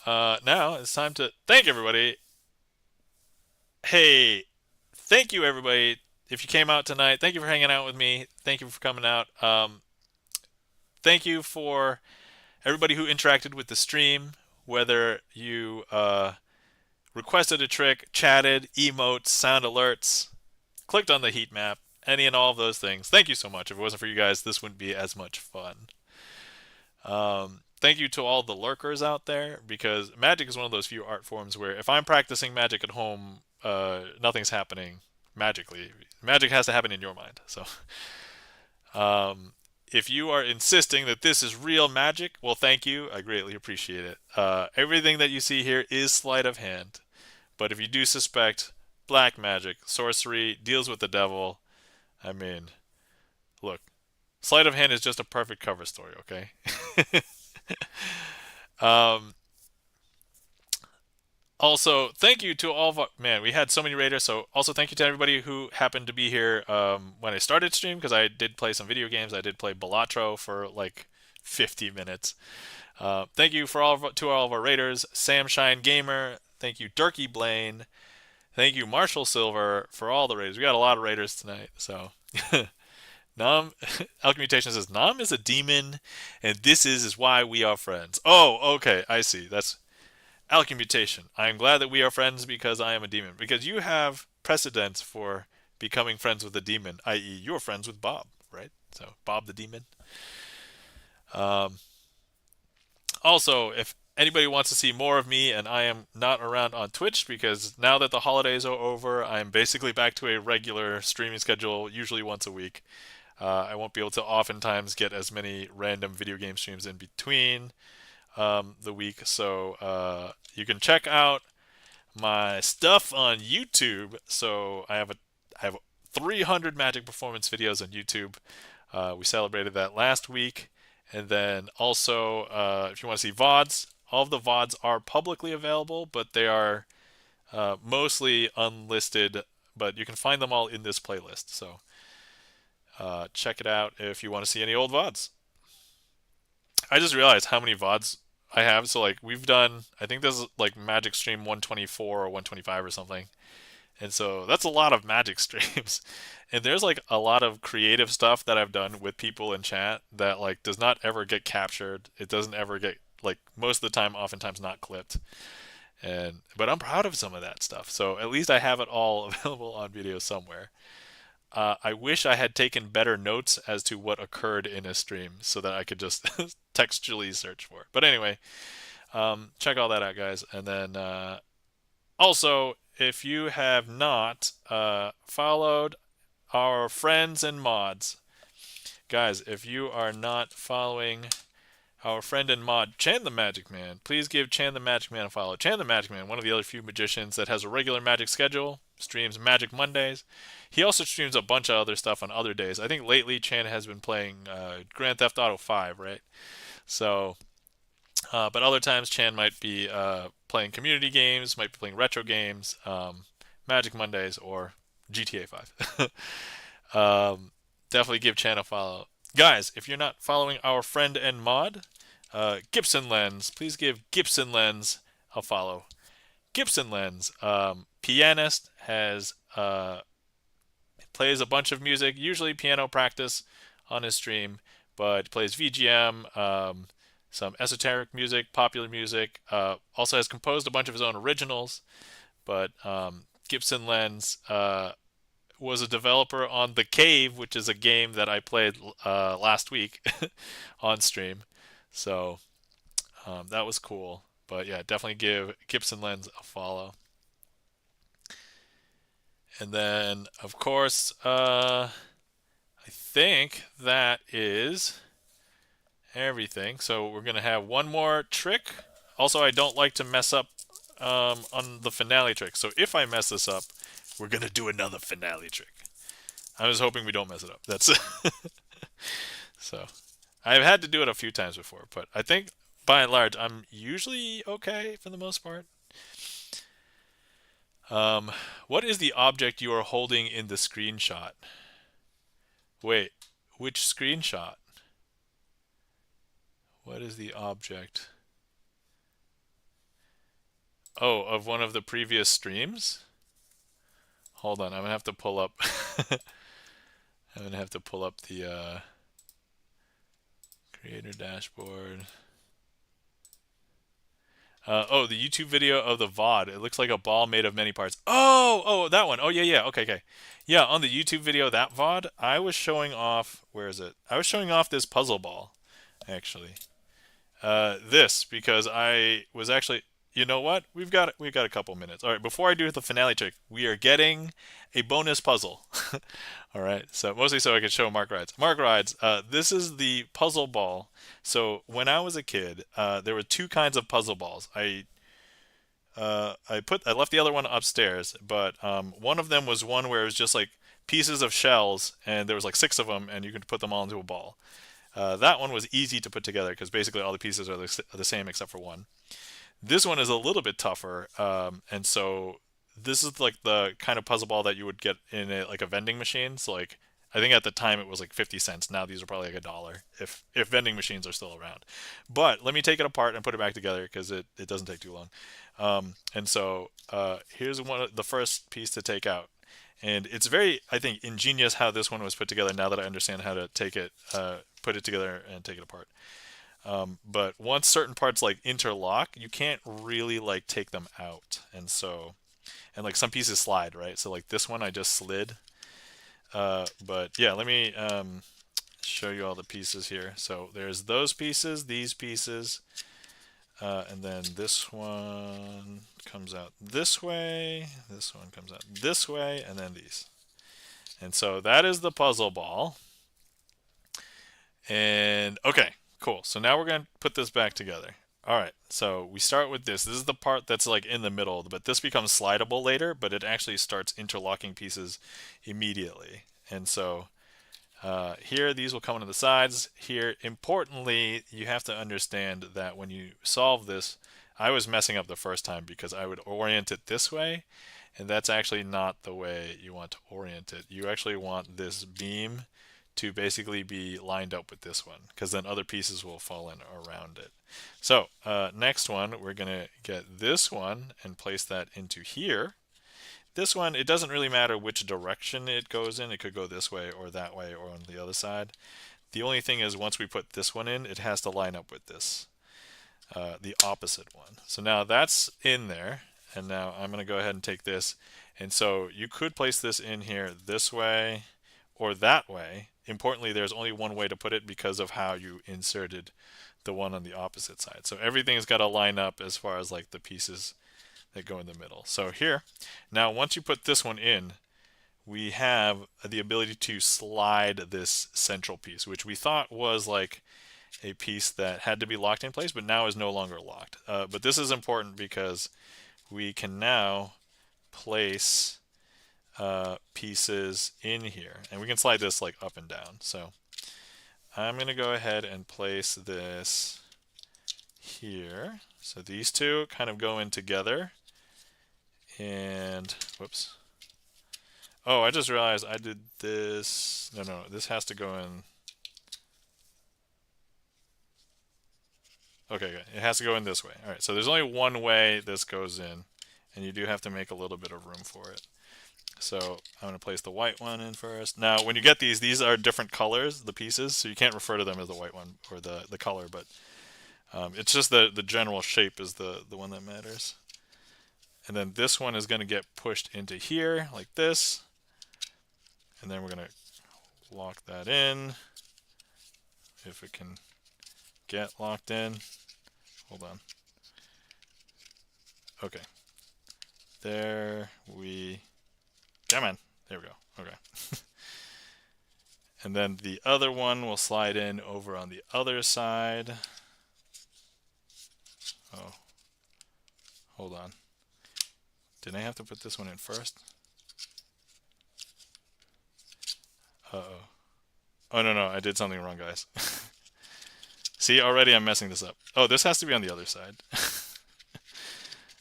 now it's time to thank everybody. Hey, thank you everybody. If you came out tonight, thank you for hanging out with me. Thank you for coming out. Thank you for everybody who interacted with the stream, whether you requested a trick, chatted, emotes, sound alerts, clicked on the heat map, any and all of those things. Thank you so much. If it wasn't for you guys, this wouldn't be as much fun. Thank you to all the lurkers out there, because Magic is one of those few art forms where if I'm practicing Magic at home, nothing's happening magically. Magic has to happen in your mind. So, if you are insisting that this is real magic, well, thank you. I greatly appreciate it. Everything that you see here is sleight of hand. But if you do suspect black magic, sorcery, deals with the devil, I mean, look, sleight of hand is just a perfect cover story, okay? um, Also, thank you to all of our, man, we had so many raiders. So also thank you to everybody who happened to be here when I started stream, because I did play some video games. I did play Balatro for like 50 minutes. Thank you to all of our raiders. Sam Shine Gamer. Thank you, Durkee Blaine. Thank you, Marshall Silver, for all the raiders. We got a lot of raiders tonight. So, Nam Alchemtation says Nam is a demon, and this is why we are friends. Oh, okay, I see. That's Alchemtation. I am glad that we are friends because I am a demon. Because you have precedence for becoming friends with a demon, i.e., you're friends with Bob, right? So Bob the demon. Um, Also, if anybody wants to see more of me and I am not around on Twitch, because now that the holidays are over, I'm basically back to a regular streaming schedule, usually once a week. I won't be able to oftentimes get as many random video game streams in between the week, so you can check out my stuff on YouTube. So I have 300 Magic Performance videos on YouTube. We celebrated that last week. And then also, if you want to see VODs, all of the VODs are publicly available, but they are mostly unlisted. But you can find them all in this playlist. So check it out if you want to see any old VODs. I just realized how many VODs I have. So like we've done, I think this is like Magic Stream 124 or 125 or something. And so that's a lot of Magic streams. And there's like a lot of creative stuff that I've done with people in chat that like does not ever get captured. It doesn't ever get, like, most of the time, oftentimes not clipped. But I'm proud of some of that stuff. So at least I have it all available on video somewhere. I wish I had taken better notes as to what occurred in a stream so that I could just textually search for it. But anyway, check all that out, guys. And then also, if you have not followed our friends and mods, guys, if you are not following our friend and mod, Chan the Magic Man, please give Chan the Magic Man a follow. Chan the Magic Man, one of the other few magicians that has a regular Magic schedule, streams Magic Mondays. He also streams a bunch of other stuff on other days. I think lately Chan has been playing Grand Theft Auto 5, right? So, but other times Chan might be playing community games, might be playing retro games, Magic Mondays, or GTA 5. Definitely give Chan a follow. Guys, if you're not following our friend and mod, Gibson Lens, please give Gibson Lens a follow. Gibson Lens, pianist, has plays a bunch of music, usually piano practice on his stream, but plays VGM, some esoteric music, popular music. Also has composed a bunch of his own originals, but Gibson Lens was a developer on The Cave, which is a game that I played last week on stream. So that was cool. But yeah, definitely give Gibson Lens a follow. And then, of course, I think that is everything. So we're going to have one more trick. Also, I don't like to mess up on the finale trick. So if I mess this up, we're going to do another finale trick. I was hoping we don't mess it up. That's so. I've had to do it a few times before, but I think by and large, I'm usually okay for the most part. Um, what is the object you are holding in the screenshot? Wait, which screenshot? What is the object? Oh, of one of the previous streams? Hold on, I'm gonna have to pull up. I'm gonna have to pull up the creator dashboard. Oh, the YouTube video of the VOD. It looks like a ball made of many parts. Oh, that one. Oh, yeah, yeah. Okay. Yeah, on the YouTube video, that VOD, I was showing off. Where is it? I was showing off this puzzle ball, actually. This because I was actually. You know what? We've got a couple minutes. All right. Before I do the finale trick, we are getting a bonus puzzle. All right. So mostly so I could show Mark Rides. Mark Rides. This is the puzzle ball. So when I was a kid, there were two kinds of puzzle balls. I left the other one upstairs, but one of them was one where it was just like pieces of shells, and there was like six of them, and you could put them all into a ball. That one was easy to put together because basically all the pieces are the same except for one. This one is a little bit tougher, and so this is like the kind of puzzle ball that you would get in like a vending machine. So like I think at the time it was like 50 cents. Now these are probably like $1 if vending machines are still around. But let me take it apart and put it back together because it doesn't take too long. And so here's the first piece to take out. And it's very, I think, ingenious how this one was put together now that I understand how to take it, put it together and take it apart. But once certain parts like interlock, you can't really like take them out. And like some pieces slide, right? So like this one I just slid. But yeah, let me show you all the pieces here. So there's those pieces, these pieces, and then this one comes out this way, this one comes out this way, and then these. And so that is the puzzle ball. And okay, cool. So now we're going to put this back together. All right, so we start with this. This is the part that's like in the middle, but this becomes slidable later, but it actually starts interlocking pieces immediately. And so here, these will come onto the sides. Here, importantly, you have to understand that when you solve this, I was messing up the first time because I would orient it this way, and that's actually not the way you want to orient it. You actually want this beam to basically be lined up with this one because then other pieces will fall in around it. So next one, we're going to get this one and place that into here. This one, it doesn't really matter which direction it goes in. It could go this way or that way or on the other side. The only thing is once we put this one in, it has to line up with this, the opposite one. So now that's in there. And now I'm going to go ahead and take this. And so you could place this in here this way or that way. Importantly, there's only one way to put it because of how you inserted the one on the opposite side. So everything's got to line up as far as like the pieces that go in the middle. So here, now once you put this one in, we have the ability to slide this central piece, which we thought was like a piece that had to be locked in place, but now is no longer locked. But this is important because we can now place pieces in here, and we can slide this like up and down. So I'm going to go ahead and place this here. So these two kind of go in together. And whoops. Oh, I just realized I did this. No, this has to go in. Okay, it has to go in this way. All right, so there's only one way this goes in, and you do have to make a little bit of room for it. So I'm going to place the white one in first. Now, when you get these are different colors, the pieces, so you can't refer to them as the white one or the color, but it's just the general shape is the one that matters. And then this one is going to get pushed into here like this. And then we're going to lock that in. If it can get locked in. Hold on. Okay. There we Come on. There we go. Okay. And then the other one will slide in over on the other side. Oh, hold on. Did I have to put this one in first? Uh-oh. Oh, no, I did something wrong, guys. See, already I'm messing this up. Oh, this has to be on the other side.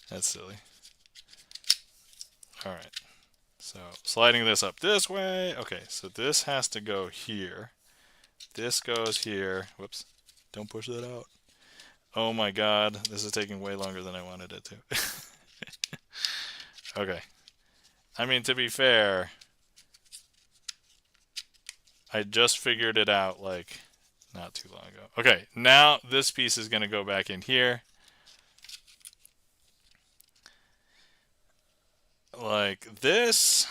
That's silly. All right. So sliding this up this way. Okay, so this has to go here. This goes here. Whoops. Don't push that out. Oh my god, this is taking way longer than I wanted it to. Okay. I mean, to be fair, I just figured it out like not too long ago. Okay, now this piece is going to go back in here. Like this.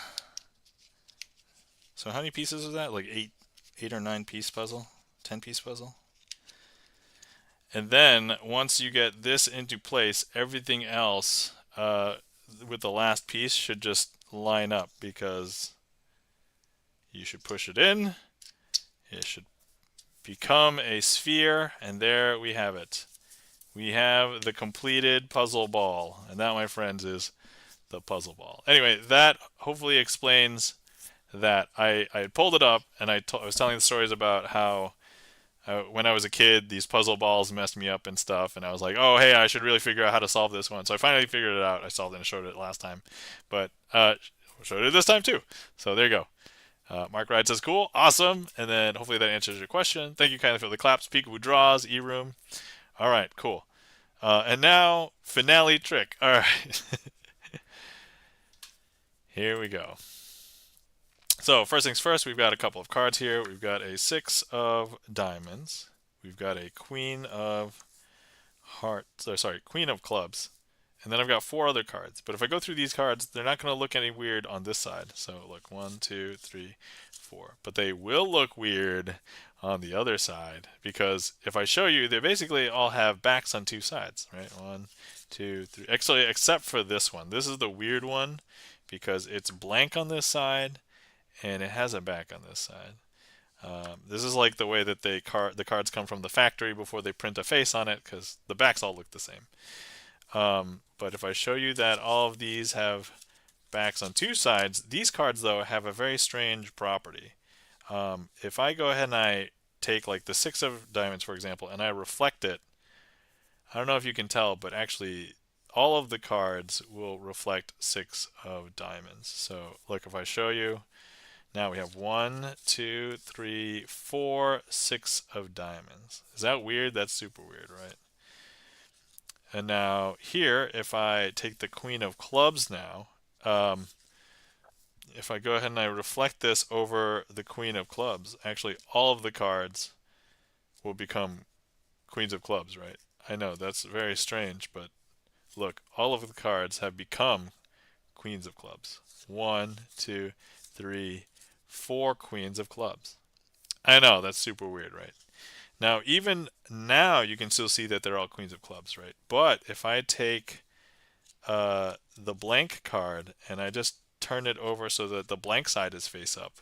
So how many pieces is that? Like eight or 9 piece puzzle? 10 piece puzzle? And then once you get this into place, everything else with the last piece should just line up, because you should push it in. It should become a sphere, and there we have it. We have the completed puzzle ball, and that, my friends, is the puzzle ball. Anyway, that hopefully explains that. I pulled it up, and I was telling the stories about how when I was a kid, these puzzle balls messed me up and stuff, and I was like, oh, hey, I should really figure out how to solve this one. So I finally figured it out. I solved it and showed it last time, but showed it this time too. So there you go. Mark Ride says, cool, awesome, and then hopefully that answers your question. Thank you kindly for the claps, Peekaboo Draws, E-Room. All right, cool. And now, finale trick. All right. Here we go. So first things first, we've got a couple of cards here. We've got a 6 of diamonds. We've got a queen of hearts, or sorry, queen of clubs. And then I've got 4 other cards. But if I go through these cards, they're not going to look any weird on this side. So look, 1, 2, 3, 4. But they will look weird on the other side, because if I show you, they basically all have backs on 2 sides, right? 1, 2, 3. Actually, except for this one. This is the weird one, because it's blank on this side, and it has a back on this side. This is like the way that the cards come from the factory before they print a face on it, because the backs all look the same. But if I show you that all of these have backs on 2 sides, these cards, though, have a very strange property. If I go ahead and I take like the 6 of diamonds, for example, and I reflect it, I don't know if you can tell, but actually all of the cards will reflect 6 of diamonds. So look, if I show you, now we have 1, 2, 3, 4, 6 of diamonds. Is that weird? That's super weird, right? And now here, if I take the queen of clubs now, if I go ahead and I reflect this over the queen of clubs, actually all of the cards will become queens of clubs, right? I know, that's very strange, but look, all of the cards have become queens of clubs. 1, 2, 3, 4 queens of clubs. I know, that's super weird, right? Now, even now, you can still see that they're all queens of clubs, right? But if I take the blank card and I just turn it over so that the blank side is face up,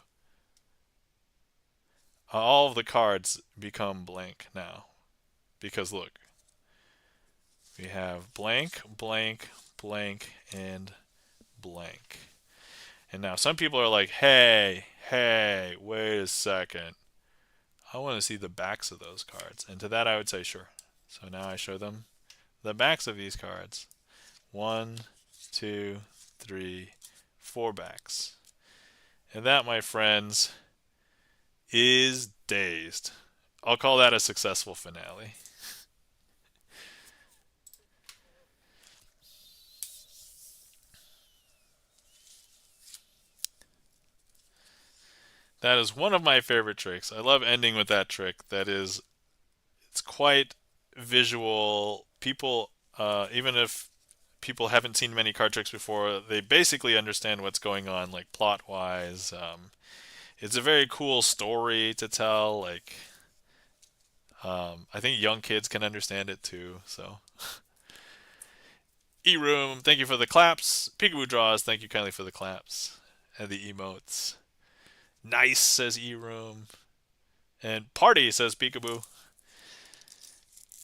all of the cards become blank now. Because look, we have blank, blank, blank, and blank. And now some people are like, hey, wait a second. I want to see the backs of those cards. And to that I would say sure. So now I show them the backs of these cards. 1, 2, 3, 4 backs. And that, my friends, is dazed. I'll call that a successful finale. That is one of my favorite tricks. I love ending with that trick. It's quite visual. People, even if people haven't seen many card tricks before, they basically understand what's going on, like plot-wise. It's a very cool story to tell. Like, I think young kids can understand it too. So, E-Room, thank you for the claps. Peekaboo Draws, thank you kindly for the claps. and the emotes. Nice, says E-Room. And party, says Peekaboo.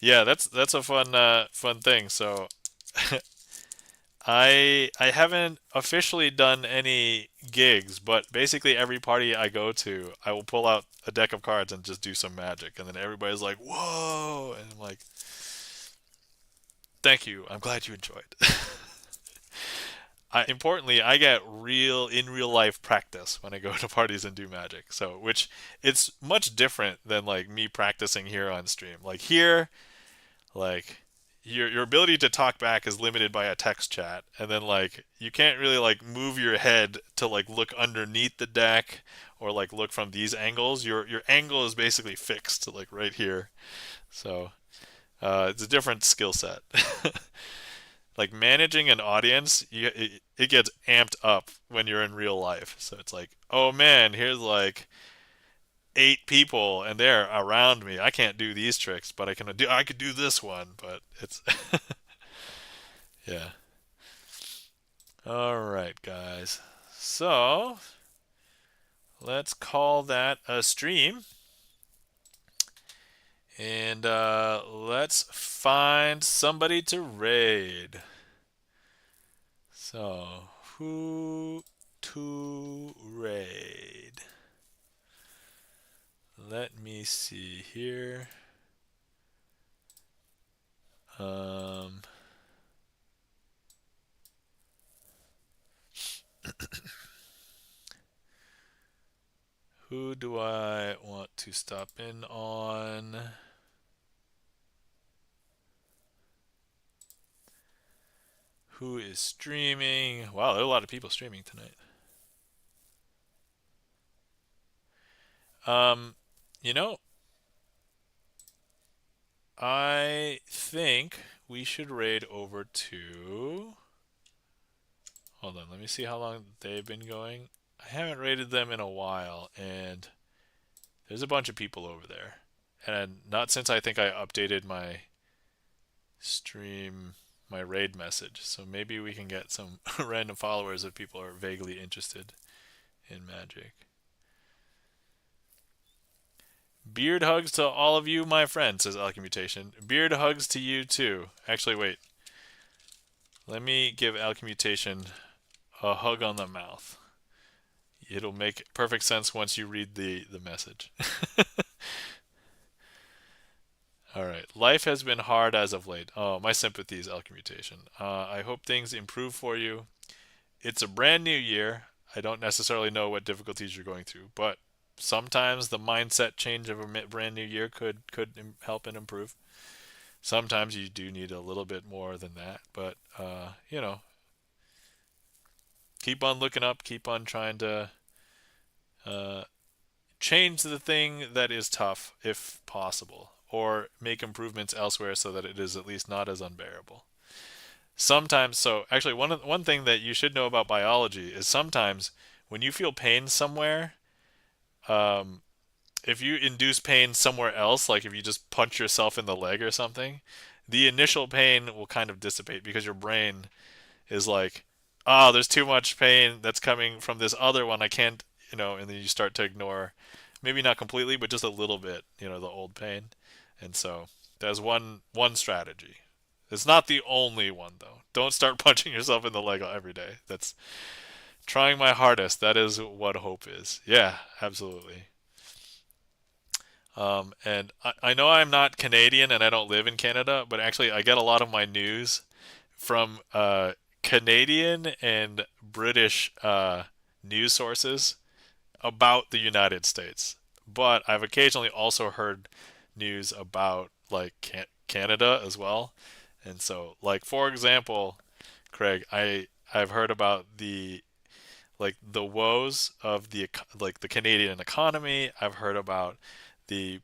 Yeah, that's a fun thing. So I haven't officially done any gigs, but basically every party I go to, I will pull out a deck of cards and just do some magic, and then everybody's like, "Whoa!" And I'm like, "Thank you. I'm glad you enjoyed." Importantly, I get real in real life practice when I go to parties and do magic. So, which it's much different than like me practicing here on stream. Like here, like your ability to talk back is limited by a text chat, and then like you can't really like move your head to like look underneath the deck or like look from these angles. Your angle is basically fixed like right here. So it's a different skill set. Like managing an audience, it gets amped up when you're in real life. So it's like, oh man, here's like 8 people and they're around me. I can't do these tricks, but I could do this one. But it's yeah. All right, guys. So let's call that a stream, and let's find somebody to raid. So who to raid? Let me see here. Um, who do I want to stop in on? Who is streaming? Wow, there are a lot of people streaming tonight. Um, you know, I think we should raid over to. Hold on, let me see how long they've been going. I haven't raided them in a while, and there's a bunch of people over there. And not since I think I updated my stream, my raid message. So maybe we can get some random followers if people are vaguely interested in magic. Beard hugs to all of you, my friends, says Alchemy. Beard hugs to you too. Actually, wait. Let me give Alchemy a hug on the mouth. It'll make perfect sense once you read the message. All right. Life has been hard as of late. Oh, my sympathies, Alchemy. I hope things improve for you. It's a brand new year. I don't necessarily know what difficulties you're going through, but sometimes the mindset change of a brand new year could help and improve. Sometimes you do need a little bit more than that, but keep on looking up, keep on trying to uh, change the thing that is tough if possible, or make improvements elsewhere so that it is at least not as unbearable. Sometimes, so actually, one thing that you should know about biology is sometimes when you feel pain somewhere, um, if you induce pain somewhere else, like if you just punch yourself in the leg or something, the initial pain will kind of dissipate because your brain is like, oh, there's too much pain that's coming from this other one. I can't, and then you start to ignore, maybe not completely, but just a little bit, the old pain. And so that's one strategy. It's not the only one though. Don't start punching yourself in the leg every day. That's trying my hardest. That is what hope is. Yeah, absolutely. And I know I'm not Canadian and I don't live in Canada, but actually I get a lot of my news from Canadian and British news sources about the United States. But I've occasionally also heard news about like Canada as well. And so, like for example, Craig, I've heard about the woes of the Canadian economy. I've heard about the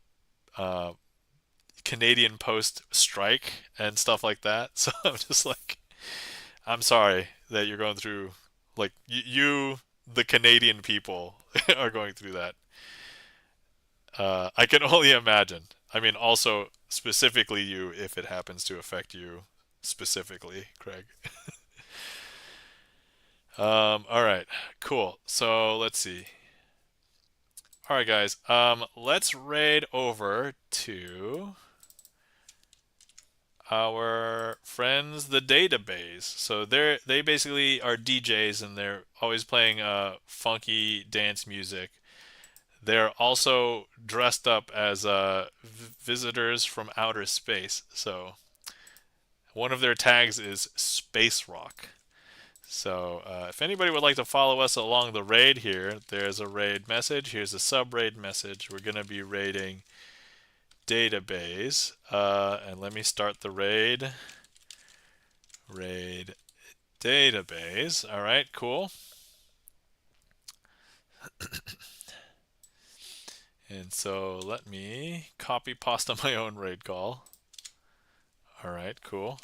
uh, Canadian Post strike and stuff like that. So I'm just like, I'm sorry that you're going through like you, the Canadian people, are going through that. I can only imagine. I mean, also specifically you, if it happens to affect you specifically, Craig. All right, cool. So let's see. All right, guys. Let's raid over to our friends, the database. So they basically are DJs and they're always playing funky dance music. They're also dressed up as visitors from outer space. So one of their tags is Space Rock. So if anybody would like to follow us along the raid here, there's a raid message. Here's a sub raid message. We're going to be raiding database. And let me start the raid. Raid database. All right, cool. And so let me copy pasta my own raid call. All right, cool.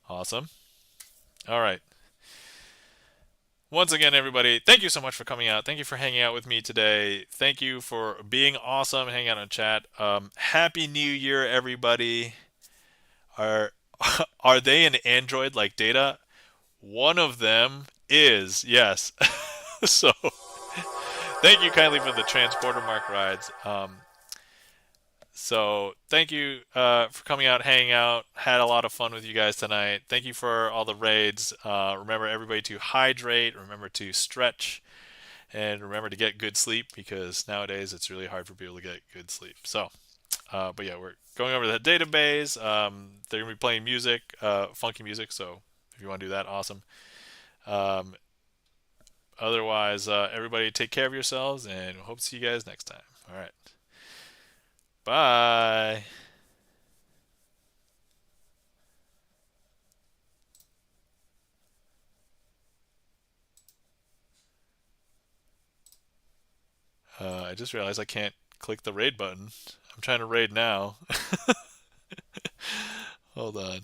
Awesome. All right. Once again, everybody, thank you so much for coming out. Thank you for hanging out with me today. Thank you for being awesome, hanging out on chat. Happy New Year, everybody. Are are they an Android like Data? One of them is, yes. So thank you kindly for the transporter mark rides. So thank you for coming out, hanging out. Had a lot of fun with you guys tonight. Thank you for all the raids. Remember everybody to hydrate. Remember to stretch. And remember to get good sleep because nowadays it's really hard for people to get good sleep. So, but yeah, we're going over the database. They're going to be playing music, funky music. So if you want to do that, awesome. Um, Otherwise, everybody take care of yourselves and hope to see you guys next time. All right. Bye. I just realized I can't click the raid button. I'm trying to raid now. Hold on.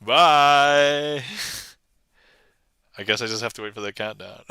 Bye. I guess I just have to wait for the countdown.